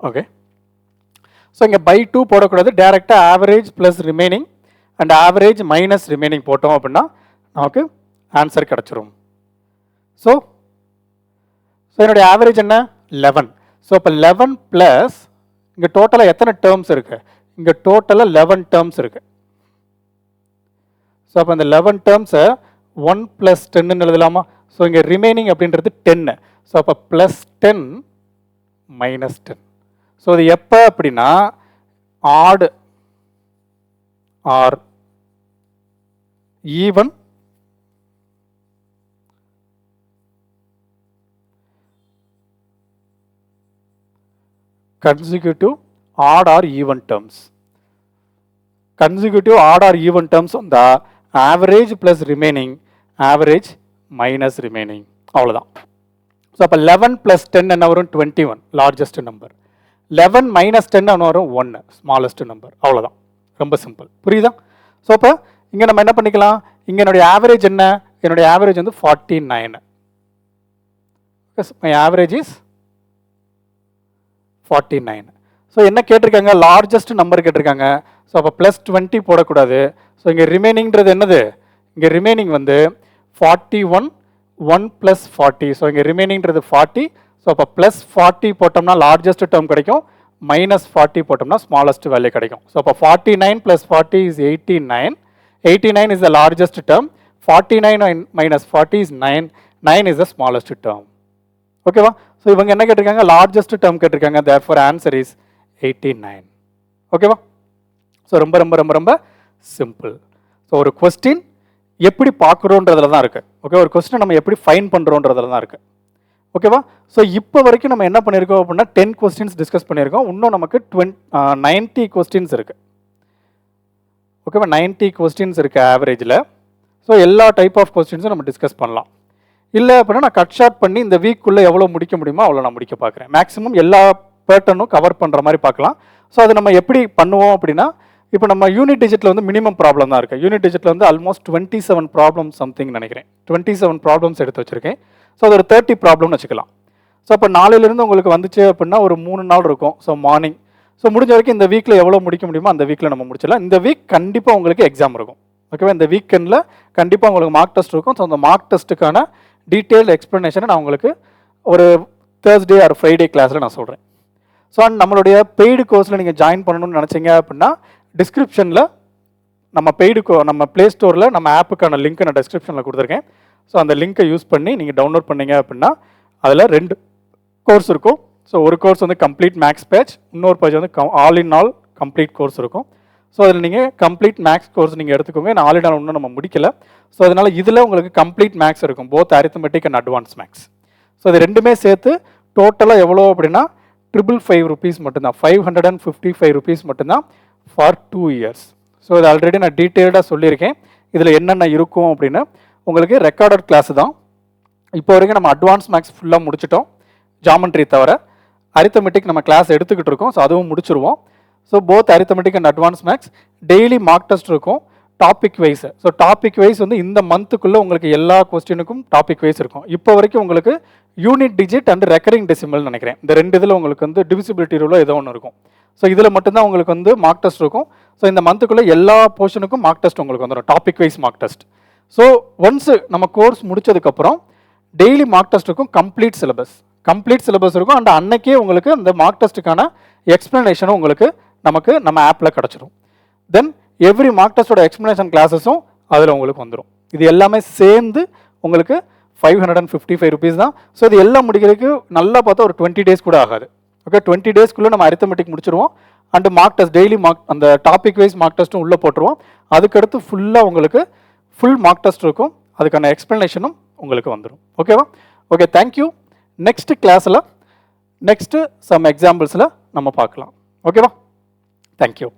Speaker 1: ஓகே, ஸோ இங்கே பை 2 போடக்கூடாது, டைரெக்டாக average plus remaining and average minus remaining போட்டோம் அப்படின்னா நமக்கு ஆன்சர் கிடச்சிரும். ஸோ ஸோ என்னுடைய ஆவரேஜ் என்ன 11. ஸோ இப்போ 11 ப்ளஸ் இங்கே டோட்டலாக எத்தனை டேர்ம்ஸ் இருக்குது, இங்கே டோட்டலாக 11 டேர்ம்ஸ் இருக்குது. ஸோ அப்போ இந்த 11 டேர்ம்ஸை 1 + 10 எழுதலாமா? ஸோ இங்கே ரிமைனிங் அப்படின்றது 10. ஸோ அப்போ +10 - 10. ஸோ இது எப்போ அப்படின்னா odd or even consecutive odd or even terms. Consecutive odd or even terms on the average plus remaining, average minus remaining. அவ்வளோதான். ஸோ அப்போ 11 + 10 என்ன வரும் 21, லார்ஜஸ்ட் நம்பர். 11 - 10 என்ன வரும் 1, ஸ்மாலஸ்ட் நம்பர். அவ்வளோதான், ரொம்ப சிம்பிள். புரியுதா? ஸோ அப்போ இங்கே நம்ம என்ன பண்ணிக்கலாம், இங்கே என்னுடைய ஆவரேஜ் என்ன, என்னுடைய ஆவரேஜ் வந்து 49. My average is 49. ஸோ என்ன கேட்டிருக்காங்க, லார்ஜஸ்ட் நம்பர் கேட்டிருக்காங்க. ஸோ அப்போ +20 போடக்கூடாது. ஸோ இங்கே ரிமைனிங்கிறது என்னது, இங்கே ரிமைனிங் வந்து 41, 1 + 40. ஸோ இங்கே ரிமைனிங்கிறது 40. ஸோ அப்போ +40 போட்டோம்னா லார்ஜஸ்ட் டேர்ம் கிடைக்கும், -40 போட்டோம்னா ஸ்மாலஸ்ட் வேல்யூ கிடைக்கும். ஸோ அப்போ 49 + 40 is 89. 89 is the largest term. 49 - 40 is 9. 9 is the smallest term. ஓகேவா? ஸோ இவங்க என்ன கேட்டிருக்காங்க, லார்ஜஸ்ட் டேர்ம் கேட்டிருக்காங்க. therefore answer is 89. ஓகேவா? ஸோ ரொம்ப ரொம்ப ரொம்ப ரொம்ப சிம்பிள். ஸோ ஒரு கொஸ்டின் எப்படி பார்க்குறோன்றதுல தான் இருக்குது. ஓகே, ஒரு கொஸ்டினை நம்ம எப்படி ஃபைன் பண்ணுறோன்றதுல தான் இருக்குது. ஓகேவா? ஸோ இப்போ வரைக்கும் நம்ம என்ன பண்ணியிருக்கோம் அப்படின்னா 10 கொஸ்டின்ஸ் டிஸ்கஸ் பண்ணியிருக்கோம். இன்னும் நமக்கு 90 கொஸ்டின்ஸ் இருக்குது. ஓகேவா? 90 கொஸ்டின்ஸ் இருக்குது ஆவரேஜில். ஸோ எல்லா டைப் ஆஃப் கொஸ்டின்ஸும் நம்ம டிஸ்கஸ் பண்ணலாம். இல்லை அப்படின்னா நான் கட் ஷார்ட் பண்ணி இந்த வீக்குள்ளே எவ்வளோ முடிக்க முடியுமோ அவ்வளோ நான் முடிக்க பார்க்குறேன். மேக்ஸிமம் எல்லா பேட்டர்னும் கவர் பண்ணுற மாதிரி பார்க்கலாம். ஸோ அது நம்ம எப்படி பண்ணுவோம் அப்படின்னா, இப்போ நம்ம யூனிட் டிஜிட்டில் வந்து மினிமம் ப்ராப்ளம் தான் இருக்குது. யூனிட் டிஜிட்டில் வந்து ஆல்மோஸ்ட் 27 ப்ராப்ளம் சம்திங் நினைக்கிறேன். 27 ப்ராப்ளம்ஸ் எடுத்து வச்சுருக்கேன். ஸோ அது ஒரு 30 ப்ராப்ளம்னு வச்சுக்கலாம். ஸோ அப்போ நாளையிலேருந்து உங்களுக்கு வந்துச்சு அப்படின்னா ஒரு 3 நாள் இருக்கும். ஸோ மார்னிங், ஸோ முடிஞ்ச வரைக்கும் இந்த வீக்கில் எவ்வளோ முடிக்க முடியுமோ அந்த வீக்கில் நம்ம முடிச்சிடலாம். இந்த வீக் கண்டிப்பாக உங்களுக்கு எக்ஸாம் இருக்கும். ஓகேவா? இந்த வீக்கெண்டில் கண்டிப்பாக உங்களுக்கு மார்க் டெஸ்ட் இருக்கும். ஸோ அந்த மார்க் டெஸ்ட்டுக்கான டீட்டெயில்டு எக்ஸ்ப்ளனேஷனை நான் உங்களுக்கு ஒரு தேர்ஸ்டே ஆர் ஃப்ரைடே கிளாஸில் நான் சொல்கிறேன். ஸோ நம்மளுடைய பெய்டு கோர்ஸில் நீங்கள் ஜாயின் பண்ணணும்னு நினச்சிங்க அப்படின்னா டிஸ்கிரிப்ஷனில் நம்ம ப்ளே ஸ்டோரில் நம்ம ஆப்புக்கான லிங்க் நான் டிஸ்கிரிப்ஷனில் கொடுத்துருக்கேன். ஸோ அந்த லிங்க்கை யூஸ் பண்ணி நீங்கள் டவுன்லோட் பண்ணீங்க அப்படின்னா அதில் 2 கோர்ஸ் இருக்கும். ஸோ ஒரு கோர்ஸ் வந்து கம்ப்ளீட் மேக்ஸ் பேட்ச், இன்னொரு பேஜ் வந்து all in all complete course இருக்கும். ஸோ அதில் நீங்கள் கம்ப்ளீட் மேக்ஸ் கோர்ஸ் நீங்கள் எடுத்துக்கோங்க. நான் ஆல் இன் ஆல் இன்னும் நம்ம முடிக்கல. ஸோ அதனால் இதில் உங்களுக்கு கம்ப்ளீட் மேக்ஸ் இருக்கும், both arithmetic and advance maths. So இது ரெண்டுமே சேர்த்து டோட்டலாக எவ்வளோ அப்படின்னா 555 rupees மட்டும்தான், 555 rupees மட்டும்தான் ஃபார் 2 years. ஸோ இது ஆல்ரெடி நான் டீட்டெயில்டாக சொல்லியிருக்கேன். இதில் என்னென்ன இருக்கும் அப்படின்னு. உங்களுக்கு ரெக்கார்டட் கிளாஸ் தான். இப்போ வரைக்கும் நம்ம அட்வான்ஸ் மேக்ஸ் ஃபுல்லாக முடிச்சிட்டோம், ஜாமெண்ட்ரி தவிர. அரித்மெட்டிக் நம்ம கிளாஸ் எடுத்துக்கிட்டு இருக்கோம். ஸோ அதுவும் முடிச்சிருவோம். So both arithmetic and advance maths daily mark test இருக்கும், topic wise. So topic wise வந்து இந்த மந்த்துக்குள்ளே உங்களுக்கு எல்லா கொஸ்டினுக்கும் டாபிக் வைஸ் இருக்கும். இப்போ வரைக்கும் உங்களுக்கு unit digit and recurring decimal நினைக்கிறேன், இந்த 2 இதில் உங்களுக்கு வந்து டிவிசிபிலிட்டி ரூலோ ஏதோ ஒன்று இருக்கும். ஸோ இதில் மட்டும்தான் உங்களுக்கு வந்து மார்க் டெஸ்ட் இருக்கும். ஸோ இந்த மந்த்துக்குள்ளே எல்லா போர்ஷனுக்கும் மார்க் டெஸ்ட் உங்களுக்கு வந்துடும், topic wise mark test. So once நம்ம கோர்ஸ் முடிச்சதுக்கப்புறம் டெய்லி மார்க் டெஸ்ட் இருக்கும், கம்ப்ளீட் சிலபஸ் இருக்கும். அண்ட் அன்னைக்கே உங்களுக்கு அந்த மார்க் டெஸ்ட்டுக்கான எக்ஸ்ப்ளனேஷனும் உங்களுக்கு நம்ம ஆப்பில் கிடச்சிடும். தென் எவ்ரி மார்க் டெஸ்ட்டோட எக்ஸ்ப்ளனேஷன் கிளாஸஸும் அதில் உங்களுக்கு வந்துடும். இது எல்லாமே சேர்ந்து உங்களுக்கு 555 rupees தான். ஸோ இது எல்லாம் முடிக்கிறதுக்கு நல்லா பார்த்தா ஒரு 20 days கூட ஆகாது. ஓகே, 20 daysக்குள்ளே நம்ம அரித்மெட்டிக் முடிச்சிருவோம். அண்ட் மார்க் டெஸ்ட் டெய்லி அந்த டாபிக் வைஸ் மார்க் டெஸ்ட்டும் உள்ளே போட்டுருவோம். அதுக்கடுத்து ஃபுல்லாக உங்களுக்கு ஃபுல் மார்க் டெஸ்ட் இருக்கும், அதுக்கான எக்ஸ்ப்ளனேஷனும் உங்களுக்கு வந்துடும். ஓகேவா? Okay, thank you. நெக்ஸ்ட் கிளாஸில் நெக்ஸ்ட்டு சம் எக்ஸாம்பிள்ஸில் நம்ம பார்க்கலாம். ஓகேவா? தேங்க்யூ.